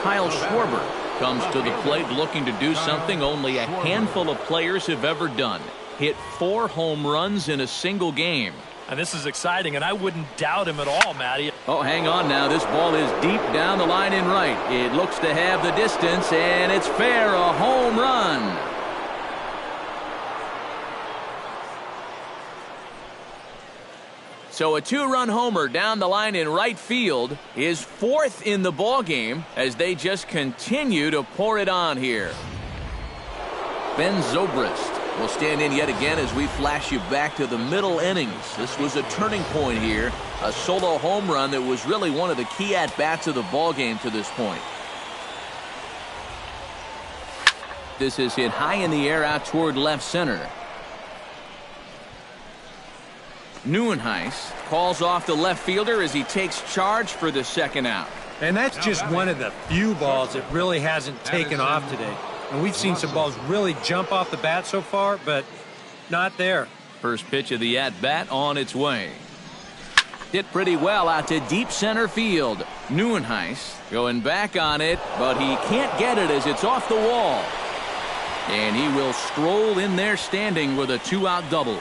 Kyle Schwarber comes to the plate looking to do something only a handful of players have ever done. Hit 4 home runs in a single game. And this is exciting, and I wouldn't doubt him at all, Matty. Oh, hang on now. This ball is deep down the line in right. It looks to have the distance, and it's fair, a home run. So a 2-run homer down the line in right field is 4th in the ball game as they just continue to pour it on here. Ben Zobrist will stand in yet again as we flash you back to the middle innings. This was a turning point here, a solo home run that was really one of the key at-bats of the ball game to this point. This is hit high in the air out toward left center. Neuenhuis calls off the left fielder as he takes charge for the 2nd out. And that's just one of the few balls that really hasn't taken off today. And we've seen some balls really jump off the bat so far, but not there. First pitch of the at-bat on its way. Hit pretty well out to deep center field. Neuenhuis going back on it, but he can't get it as it's off the wall. And he will stroll in there standing with a 2-out double.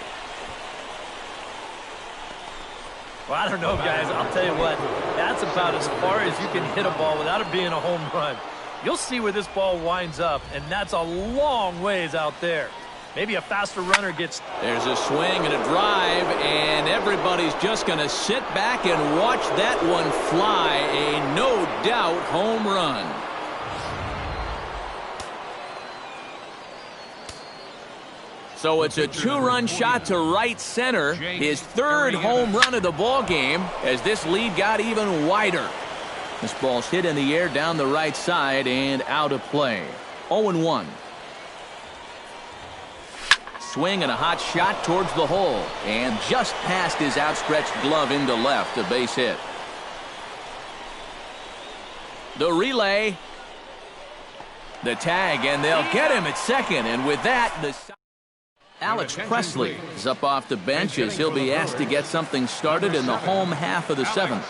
Well, I don't know, guys. I'll tell you what, that's about as far as you can hit a ball without it being a home run. You'll see where this ball winds up, and that's a long ways out there. Maybe a faster runner gets... There's a swing and a drive, and everybody's just going to sit back and watch that one fly. A no-doubt home run. So it's a two-run shot to right center, his third home run of the ball game as this lead got even wider. This ball's hit in the air down the right side and out of play. 0-1. Swing and a hot shot towards the hole, and just past his outstretched glove into left, a base hit. The relay, the tag, and they'll get him at second, and with that, the... Alex Presley is up off the bench as he'll be asked to get something started in the home half of the seventh.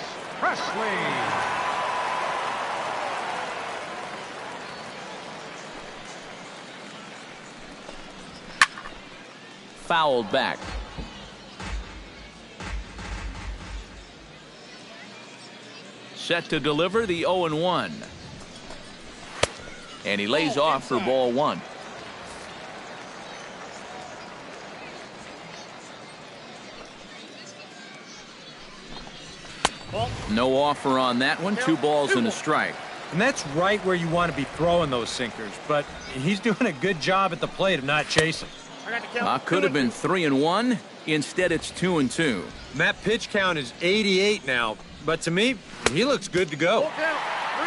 Fouled back. Set to deliver the 0-1. And he lays off for ball one. No offer on that one. 2 balls and a strike. And that's right where you want to be throwing those sinkers, but he's doing a good job at the plate of not chasing. Could have been 3-1. Instead, it's 2-2. And that pitch count is 88 now, but to me, he looks good to go.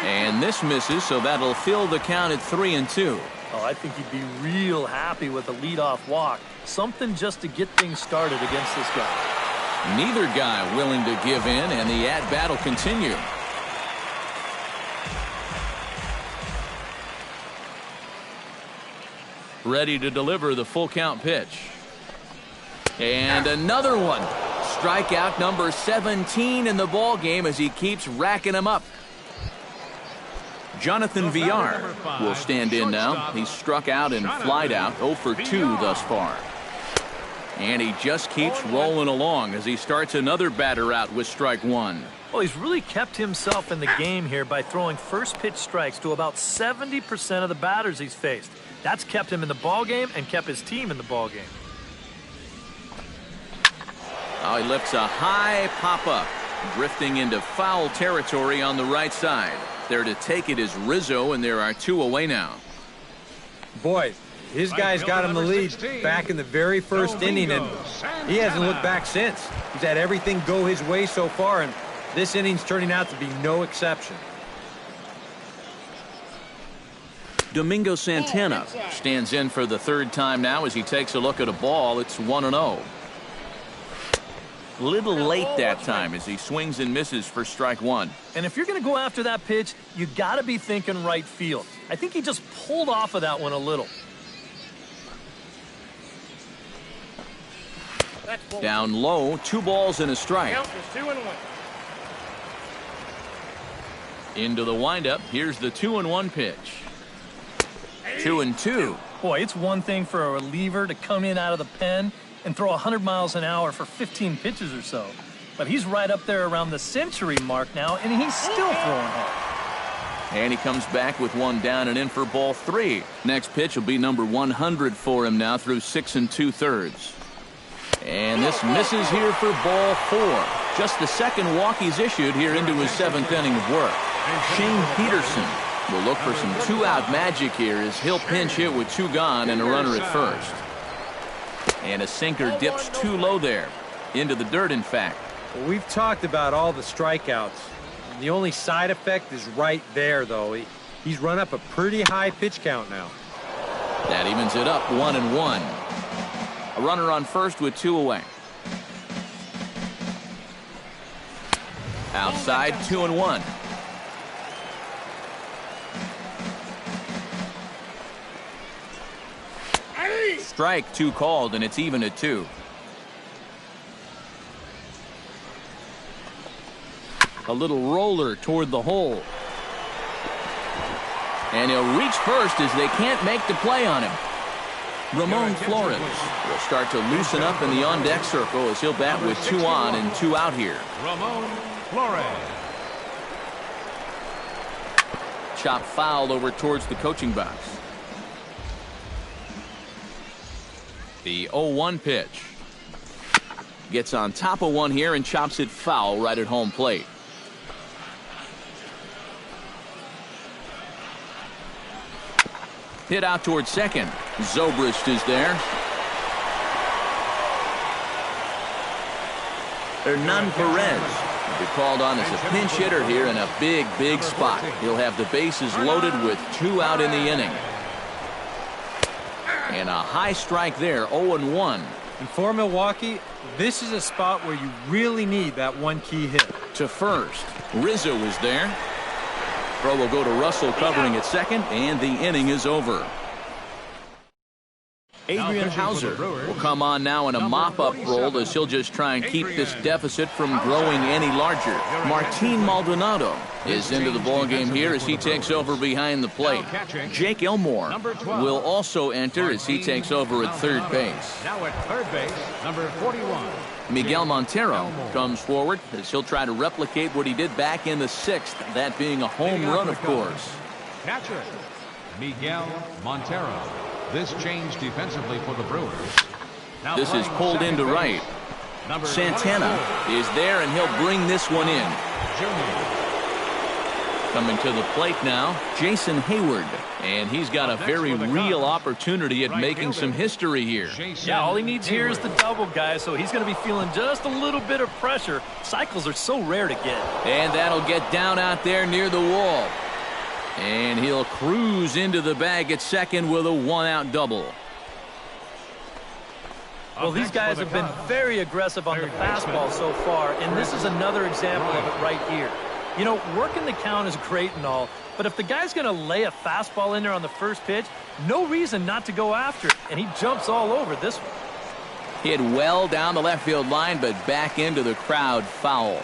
And this misses, so that'll fill the count at 3-2. Oh, I think he'd be real happy with a leadoff walk. Something just to get things started against this guy. Neither guy willing to give in, and the at-bat will continue. Ready to deliver the full count pitch. And another one. Strikeout number 17 in the ball game as he keeps racking them up. Jonathan Villar will stand in now. He's struck out and flied out, 0 for 2 thus far. And he just keeps rolling along as he starts another batter out with strike one. Well, he's really kept himself in the game here by throwing first pitch strikes to about 70% of the batters he's faced. That's kept him in the ball game and kept his team in the ball game. Oh, he lifts a high pop-up, drifting into foul territory on the right side. There to take it is Rizzo, and there are 2 away now. Boy, his guys got him the lead back in the very first inning, and he hasn't looked back since. He's had everything go his way so far, and this inning's turning out to be no exception. Domingo Santana stands in for the 3rd time now as he takes a look at a ball. It's 1-0. Little late that time as he swings and misses for strike one. And if you're going to go after that pitch, you got to be thinking right field. I think he just pulled off of that one a little. Down low, 2 balls and a strike. Into the windup. Here's the 2-1 pitch. 2-2. Boy, it's one thing for a reliever to come in out of the pen and throw 100 miles an hour for 15 pitches or so. But he's right up there around the century mark now, and he's still throwing hard. And he comes back with 1 down and in for ball 3. Next pitch will be number 100 for him now through 6 2/3. And this misses here for ball 4. Just the 2nd walk he's issued here into his 7th inning of work. Shane Peterson will look for some 2-out magic here as he'll pinch hit with 2 gone and a runner at first. And a sinker dips too low there. Into the dirt, in fact. Well, we've talked about all the strikeouts. The only side effect is right there, though. He's run up a pretty high pitch count now. That evens it up, 1-1. A runner on first with 2 away. Outside, 2-1. Strike 2 called, and it's even at 2. A little roller toward the hole. And he'll reach first as they can't make the play on him. Ramon Flores will start to loosen up in the on-deck circle as he'll bat with 2 on and 2 out here. Ramon Flores. Chop foul over towards the coaching box. The 0-1 pitch. Gets on top of one here and chops it foul right at home plate. Hit out towards second. Zobrist is there. Hernan Perez will be called on as a pinch hitter here in a big spot. He'll have the bases loaded with 2 out in the inning. And a high strike there, 0-1. And for Milwaukee, this is a spot where you really need that one key hit. To first, Rizzo is there. Throw will go to Russell covering at second, and the inning is over. Adrian Hauser will come on now in a mop-up role as he'll just try and keep this deficit from growing any larger. Martin Maldonado is into the ballgame here as he takes over behind the plate. Jake Elmore will also enter as he takes over at third base. Now at third base, number 41. Miguel Montero comes forward as he'll try to replicate what he did back in the 6th, that being a home run, of course. Catcher, Miguel Montero. This change defensively for the Brewers. Now this is pulled into right. Santana is there, and he'll bring this one in. Coming to the plate now, Jason Hayward. And he's got a very real opportunity at making some history here. Yeah, all he needs here is the double, guys, so he's going to be feeling just a little bit of pressure. Cycles are so rare to get. And that'll get down out there near the wall. And he'll cruise into the bag at second with a 1-out double. Well, these guys have been very aggressive on the fastball so far, and this is another example of it right here. You know, working the count is great and all, but if the guy's going to lay a fastball in there on the first pitch, no reason not to go after it, and he jumps all over this one. Hit well down the left field line, but back into the crowd, foul.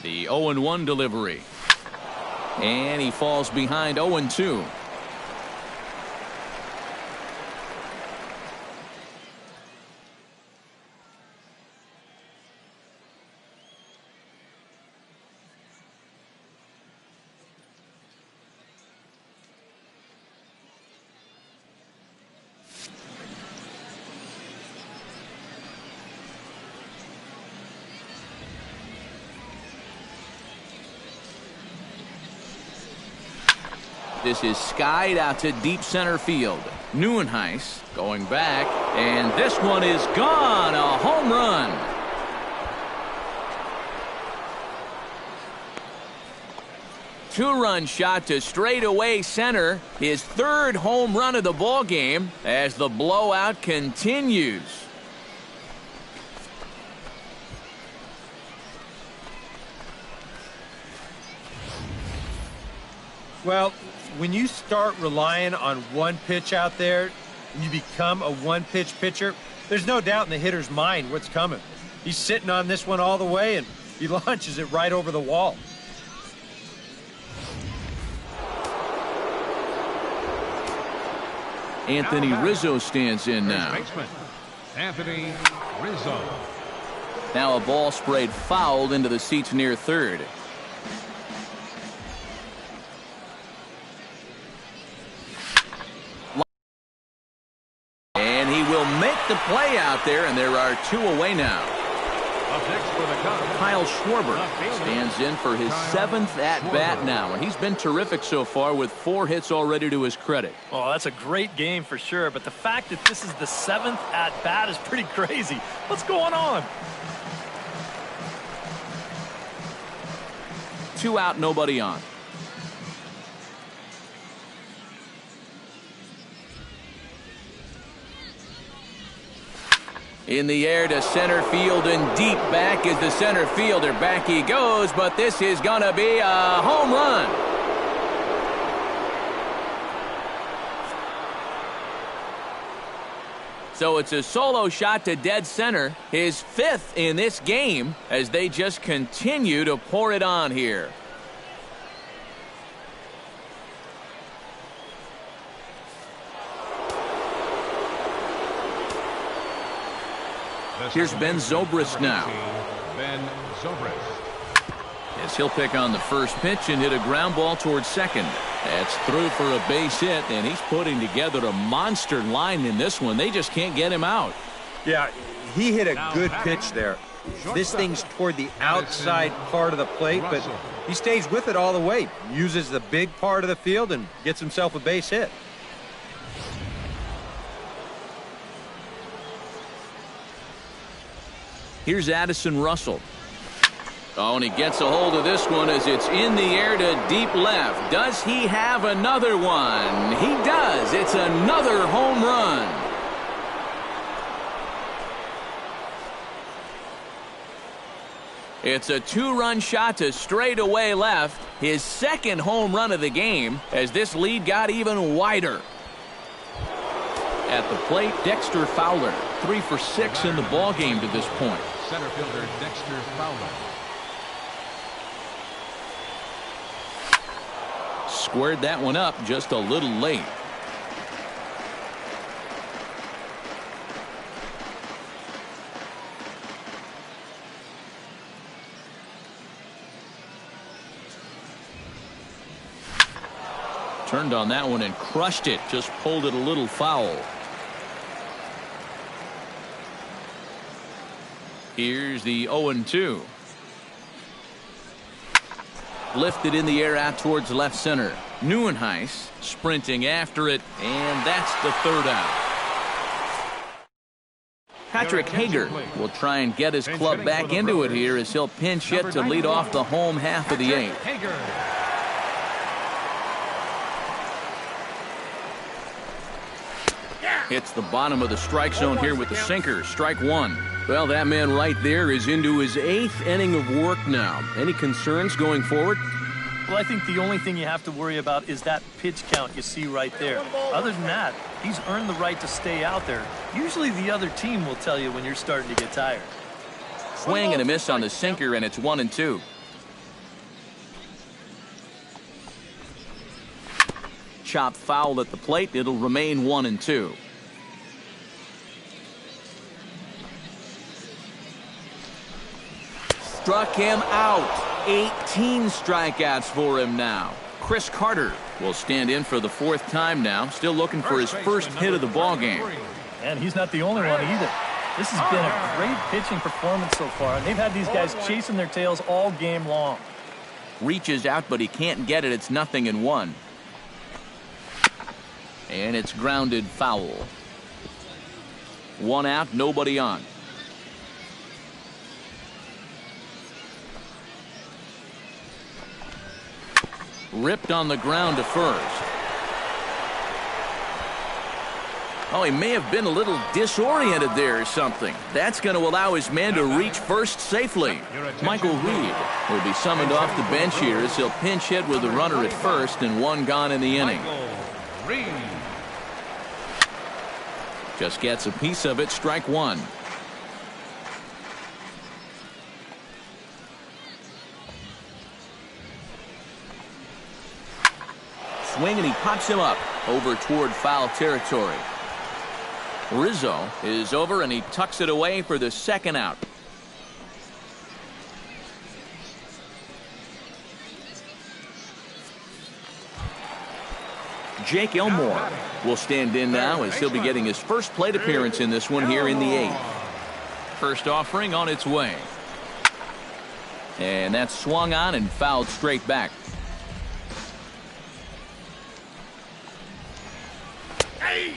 The 0-1 delivery. And he falls behind 0-2. This is skied out to deep center field. Neuenhuis going back, and this one is gone. A home run. Two-run shot to straightaway center. His 3rd home run of the ball game as the blowout continues. Well, when you start relying on one pitch out there and you become a one-pitch pitcher, there's no doubt in the hitter's mind what's coming. He's sitting on this one all the way, and he launches it right over the wall. Anthony Rizzo stands in now. Anthony Rizzo. Now a ball sprayed fouled into the seats near third. And he will make the play out there, and there are 2 away now. Up next for the Cubs, Kyle Schwarber stands in for his 7th at-bat now, and he's been terrific so far with 4 hits already to his credit. Oh, that's a great game for sure, but the fact that this is the 7th at-bat is pretty crazy. What's going on? 2 out, nobody on. In the air to center field, and deep back is the center fielder. Back he goes, but this is going to be a home run. So it's a solo shot to dead center, his 5th in this game, as they just continue to pour it on here. Here's Ben Zobrist now. Ben Zobrist. As he'll pick on the first pitch and hit a ground ball towards second. That's through for a base hit, and he's putting together a monster line in this one. They just can't get him out. Yeah, he hit a good pitch there. This thing's toward the outside part of the plate, but he stays with it all the way. Uses the big part of the field and gets himself a base hit. Here's Addison Russell. Oh, and he gets a hold of this one as it's in the air to deep left. Does he have another one? He does. It's another home run. It's a two-run shot to straightaway left. His second home run of the game as this lead got even wider. At the plate, Dexter Fowler, 3 for 6 in the ball game to this point. Center fielder Dexter Fowler. Squared that one up just a little late. Turned on that one and crushed it. Just pulled it a little foul. Here's the 0-2. Lifted in the air out towards left center. Neuenhuis sprinting after it, and that's the third out. Patrick Hager will try and get his club back into it here as he'll pinch hit to lead off the home half of the eighth. Hits the bottom of the strike zone here with the sinker. Strike one. Well, that man right there is into his 8th inning of work now. Any concerns going forward? Well, I think the only thing you have to worry about is that pitch count you see right there. Other than that, he's earned the right to stay out there. Usually the other team will tell you when you're starting to get tired. Swing and a miss on the sinker, and it's 1-2. Chop foul at the plate. It'll remain 1-2. Struck him out. 18 strikeouts for him now. Chris Carter will stand in for the 4th time now. Still looking for his first hit of the ball game. And he's not the only one either. This has been a great pitching performance so far. And they've had these guys chasing their tails all game long. Reaches out, but he can't get it. It's 0-1. And it's grounded foul. 1 out, nobody on. Ripped on the ground to first. Oh, he may have been a little disoriented there or something. That's going to allow his man to reach first safely. Michael Reed will be summoned off the bench here as he'll pinch hit with a runner at first and 1 gone in the inning. Just gets a piece of it. Strike 1. Swing and he pops him up over toward foul territory. Rizzo is over and he tucks it away for the 2nd out. Jake Elmore will stand in now as he'll be getting his first plate appearance in this one here in the 8th. First offering on its way. And that's swung on and fouled straight back.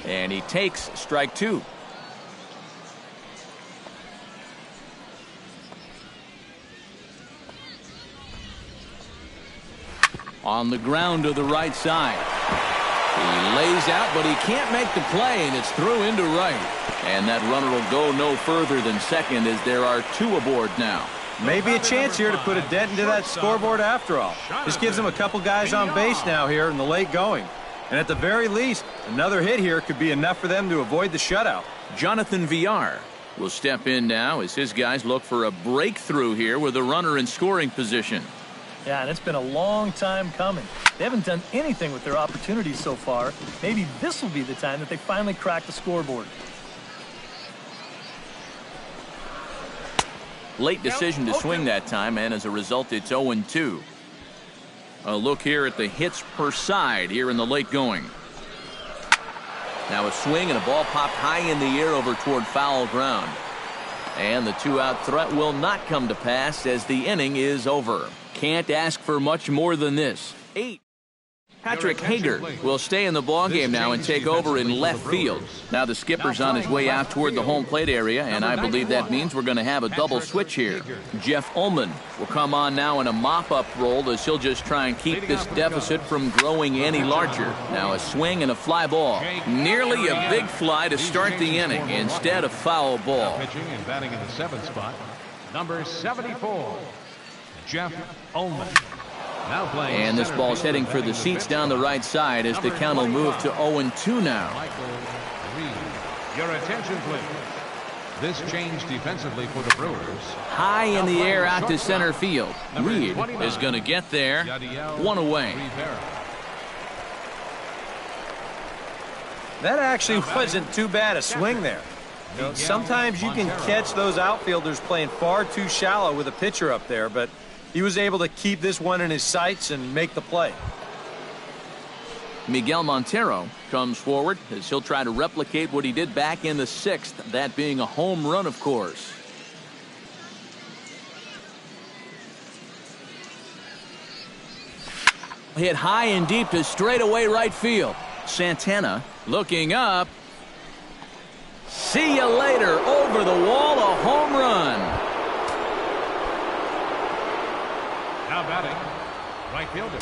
And he takes strike 2. On the ground to the right side. He lays out, but he can't make the play, and it's through into right. And that runner will go no further than second as there are 2 aboard now. Maybe a chance here to put a dent into that scoreboard after all. This gives him a couple guys on base now here in the late going. And at the very least, another hit here could be enough for them to avoid the shutout. Jonathan Villar will step in now as his guys look for a breakthrough here with a runner in scoring position. Yeah, and it's been a long time coming. They haven't done anything with their opportunities so far. Maybe this will be the time that they finally crack the scoreboard. Late decision to swing that time, and as a result, it's 0-2. A look here at the hits per side here in the late going. Now a swing and a ball popped high in the air over toward foul ground. And the 2-out threat will not come to pass as the inning is over. Can't ask for much more than this. 8. Patrick Hager will stay in the ballgame now and take over in left field. Now the skipper's on his way out toward the home plate area, and I believe that means we're going to have a double switch here. Jeff Ullman will come on now in a mop-up role as he'll just try and keep this deficit from growing any larger. Now a swing and a fly ball. Nearly a big fly to start the inning instead of foul ball. Pitching and batting in the 7th spot, number 74, Jeff Ullman. And this ball's heading for the seats down the right side as the count will move to 0-2 now. Your attention, please. This change defensively for the Brewers. High in the air out to center field. Reed is going to get there. 1 away. That actually wasn't too bad a swing there. You know, sometimes you can catch those outfielders playing far too shallow with a pitcher up there, but he was able to keep this one in his sights and make the play. Miguel Montero comes forward as he'll try to replicate what he did back in the 6th, that being a home run, of course. Hit high and deep to straightaway right field. Santana looking up. See you later. Over the wall, a home run. Now batting, right fielder,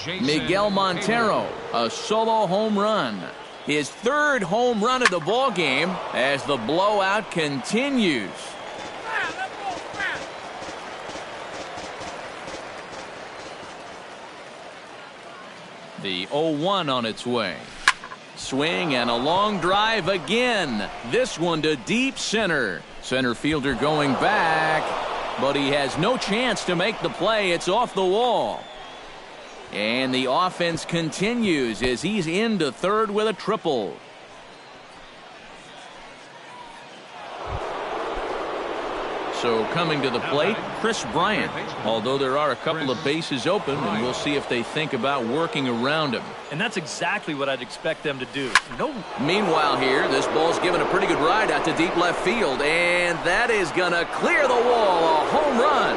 Jason Miguel Montero, a solo home run. His 3rd home run of the ball game as the blowout continues. The 0-1 on its way. Swing and a long drive again. This one to deep center. Center fielder going back, but he has no chance to make the play. It's off the wall. And the offense continues as he's into 3rd with a triple. So coming to the plate, Chris Bryant. Although there are a couple of bases open, and we'll see if they think about working around him. And that's exactly what I'd expect them to do. Meanwhile here, this ball's given a pretty good ride out to deep left field, and that is going to clear the wall. A home run.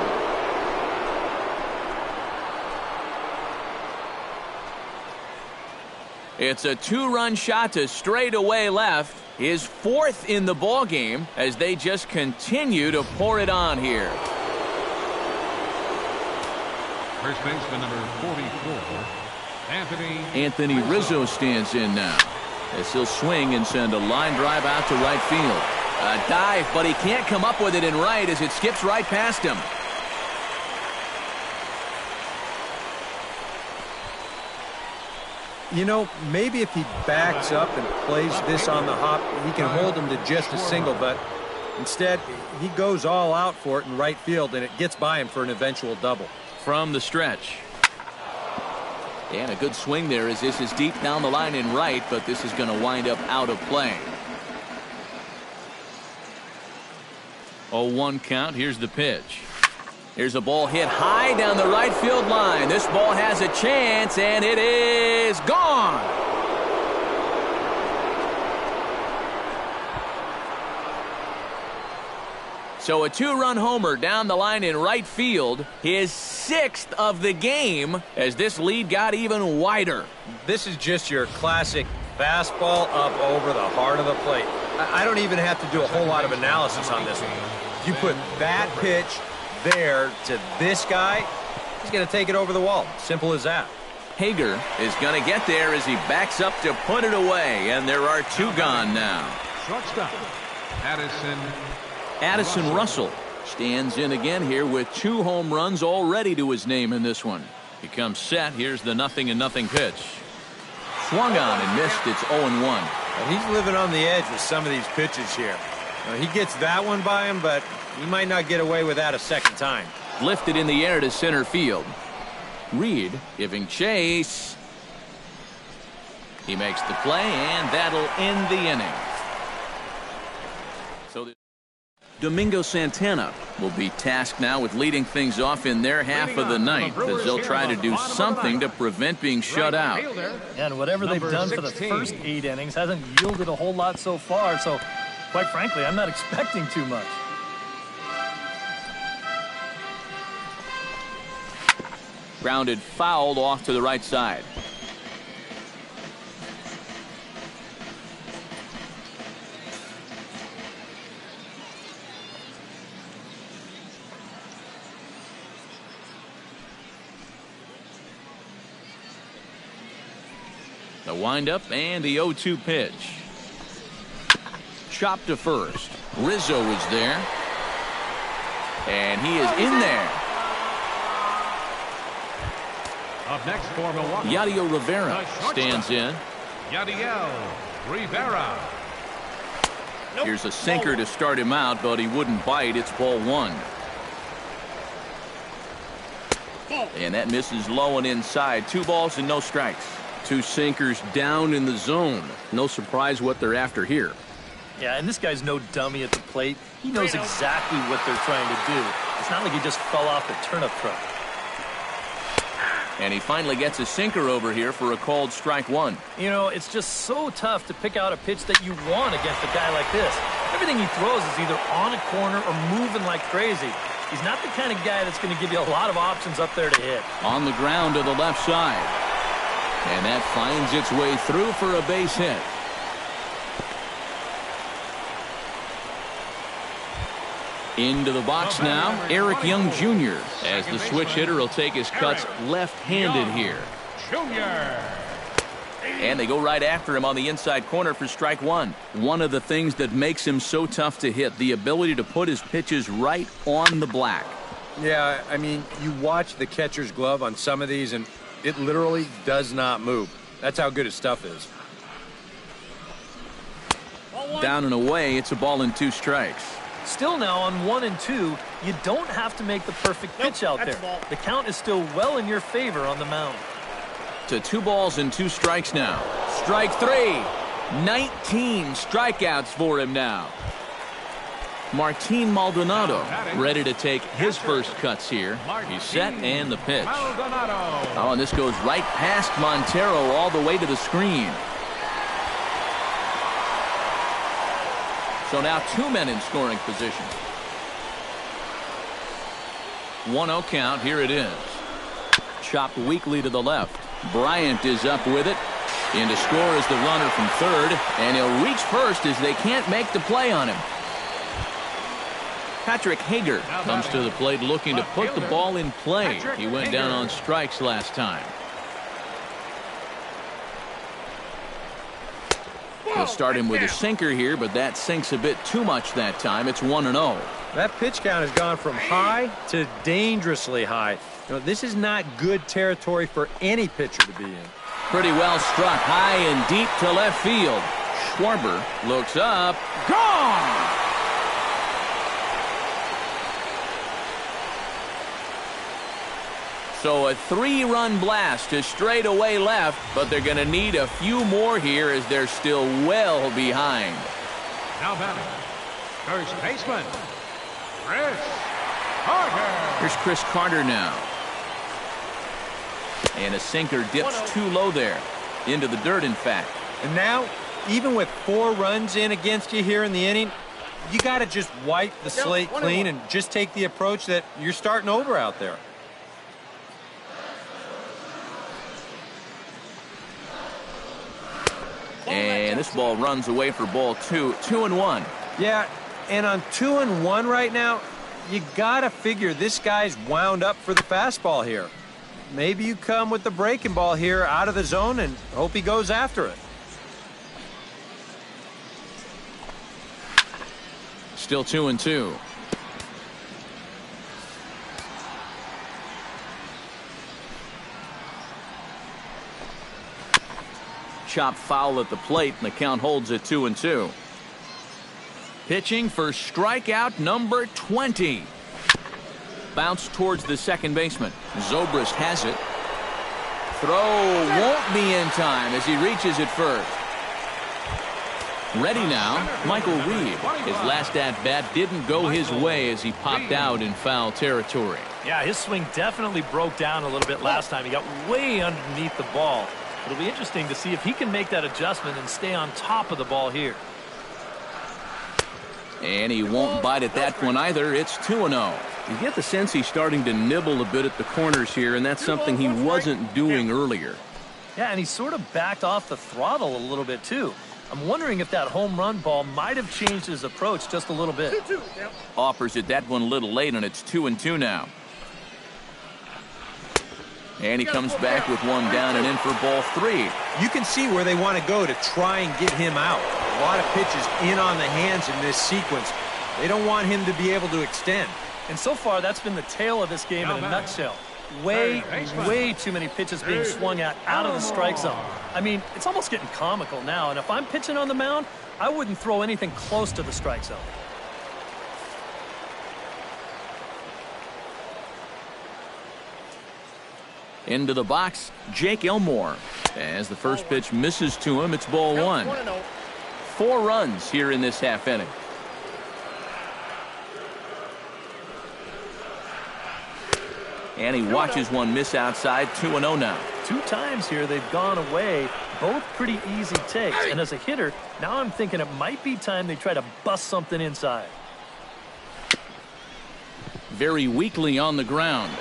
It's a 2-run shot to straightaway left. His 4th in the ball game as they just continue to pour it on here. First baseman number 44, Anthony Rizzo stands in now as he'll swing and send a line drive out to right field. A dive, but he can't come up with it in right as it skips right past him. You know, maybe if he backs up and plays this on the hop, he can hold him to just a single, but instead he goes all out for it in right field, and it gets by him for an eventual double. From the stretch. And a good swing there as this is deep down the line in right, but this is going to wind up out of play. 0-1 count. Here's the pitch. Here's a ball hit high down the right field line. This ball has a chance, and it is gone. So a 2-run homer down the line in right field, his 6th of the game as this lead got even wider. This is just your classic fastball up over the heart of the plate. I don't even have to do a whole lot of analysis on this one. You put that pitch there to this guy, he's going to take it over the wall. Simple as that. Hager is going to get there as he backs up to put it away, and there are 2 gone now. shortstop, Addison Russell stands in again here with 2 home runs already to his name in this one. He comes set. Here's the 0-0 pitch. Swung on and missed. It's 0-1. And he's living on the edge with some of these pitches here. He gets that one by him, but he might not get away with that a second time. Lifted in the air to center field. Reed giving chase. He makes the play, and that'll end the inning. So Domingo Santana will be tasked now with leading things off in their half of the ninth as they'll try to do something to prevent being shut out. And whatever they've done for the first 8 innings hasn't yielded a whole lot so far, so quite frankly, I'm not expecting too much. Grounded fouled off to the right side. The windup and the 0-2 pitch. Chopped to first. Rizzo is there. And he is in there. Up next for Milwaukee, Yadiel Rivera stands in. Yadiel Rivera. Here's a sinker to start him out, but he wouldn't bite. It's ball 1. And that misses low and inside. 2 balls and no strikes. 2 sinkers down in the zone. No surprise what they're after here. Yeah, and this guy's no dummy at the plate. He knows exactly what they're trying to do. It's not like he just fell off the turnip truck. And he finally gets a sinker over here for a called strike 1. You know, it's just so tough to pick out a pitch that you want against a guy like this. Everything he throws is either on a corner or moving like crazy. He's not the kind of guy that's going to give you a lot of options up there to hit. On the ground to the left side. And that finds its way through for a base hit. Into the box now, Eric Young Jr. as the switch hitter will take his cuts left-handed here. And they go right after him on the inside corner for strike 1. One of the things that makes him so tough to hit, the ability to put his pitches right on the black. Yeah, I mean, you watch the catcher's glove on some of these, and it literally does not move. That's how good his stuff is. Down and away, it's a ball and 2 strikes. Still now on 1 and 2, you don't have to make the perfect pitch out there. The count is still well in your favor on the mound. To 2 balls and 2 strikes now. Strike 3. 19 strikeouts for him now. Martin Maldonado ready to take his first cuts here. He's set and the pitch. Oh, and this goes right past Montero all the way to the screen. So now 2 men in scoring position. 1-0 count. Here it is. Chopped weakly to the left. Bryant is up with it. In to score is the runner from third. And he'll reach first as they can't make the play on him. Patrick Hager comes to the plate looking to put the ball in play. He went down on strikes last time. He'll start him with a sinker here, but that sinks a bit too much that time. It's 1-0. That pitch count has gone from high to dangerously high. You know, this is not good territory for any pitcher to be in. Pretty well struck high and deep to left field. Schwarber looks up. Gone! So a 3-run blast to straightaway left, but they're going to need a few more here as they're still well behind. Now batting, first baseman, Chris Carter. Here's Chris Carter now. And a sinker dips too low there. Into the dirt, in fact. And now, even with 4 runs in against you here in the inning, you got to just wipe the slate clean and just take the approach that you're starting over out there. And this ball runs away for ball 2. 2-1. Yeah, and on 2-1 right now, you got to figure this guy's wound up for the fastball here. Maybe you come with the breaking ball here out of the zone and hope he goes after it. Still 2-2. Chop foul at the plate, and the count holds at 2-2. Pitching for strikeout number 20. Bounce towards the second baseman. Zobrist has it. Throw won't be in time as he reaches it first. Ready now, Michael Reed. His last at-bat didn't go his way as he popped out in foul territory. Yeah, his swing definitely broke down a little bit last time. He got way underneath the ball. It'll be interesting to see if he can make that adjustment and stay on top of the ball here. And he won't bite at that one either. It's 2-0. You get the sense he's starting to nibble a bit at the corners here, and that's something he wasn't doing earlier. Yeah, and he sort of backed off the throttle a little bit, too. I'm wondering if that home run ball might have changed his approach just a little bit. Offers it that one a little late, and it's 2-2 now. And he comes back with one down and in for ball 3. You can see where they want to go to try and get him out. A lot of pitches in on the hands in this sequence. They don't want him to be able to extend. And so far, that's been the tale of this game in a nutshell. Way too many pitches being swung at out of the strike zone. I mean, it's almost getting comical now, and if I'm pitching on the mound, I wouldn't throw anything close to the strike zone. Into the box, Jake Elmore. As the first pitch misses to him, it's ball 1. 4 runs here in this half inning. And he watches one miss outside. 2-0 now. 2 times here they've gone away, both pretty easy takes. And as a hitter, now I'm thinking it might be time they try to bust something inside. Very weakly on the ground.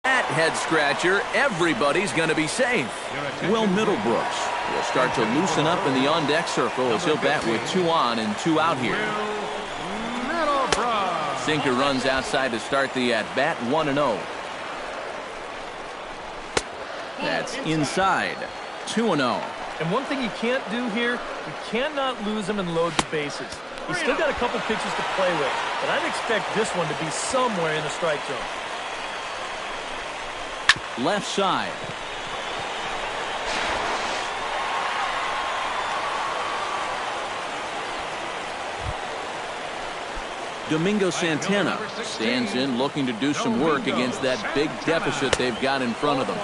That head scratcher, everybody's going to be safe. Will Middlebrooks will start to loosen up in the on-deck circle as he'll bat with 2 on and 2 out here. Sinker runs outside to start the at-bat, 1-0. That's inside, 2-0. And one thing you can't do here, you cannot lose him and load the bases. He's still got a couple pitches to play with, but I'd expect this one to be somewhere in the strike zone. Left side. Domingo Santana stands in looking to do some work against that big deficit they've got in front of them.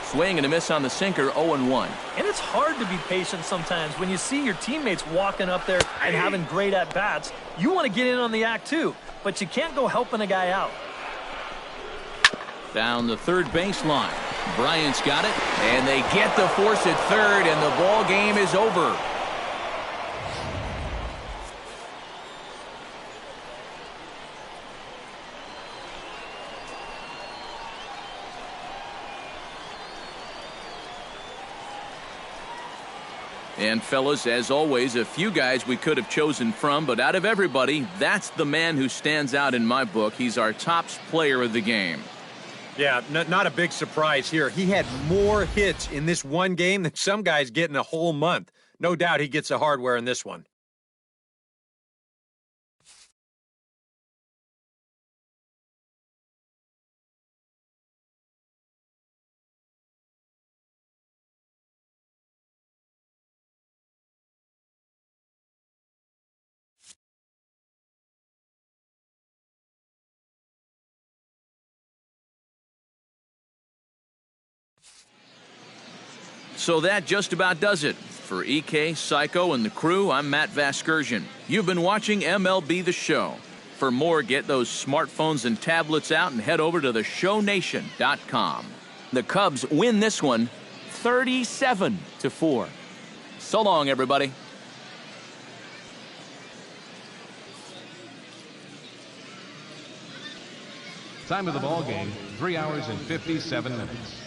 Swing and a miss on the sinker, 0-1. And it's hard to be patient sometimes when you see your teammates walking up there and having great at-bats. You want to get in on the act too, but you can't go helping a guy out. Down the third baseline. Bryant's got it, and they get the force at third, and the ball game is over. And fellas, as always, a few guys we could have chosen from, but out of everybody, that's the man who stands out in my book. He's our top player of the game. Yeah, not a big surprise here. He had more hits in this one game than some guys get in a whole month. No doubt he gets the hardware in this one. So that just about does it. For EK, Psycho, and the crew, I'm Matt Vasgersian. You've been watching MLB The Show. For more, get those smartphones and tablets out and head over to theshownation.com. The Cubs win this one 37-4. So long, everybody. Time of the ball game, 3 hours and 57 minutes.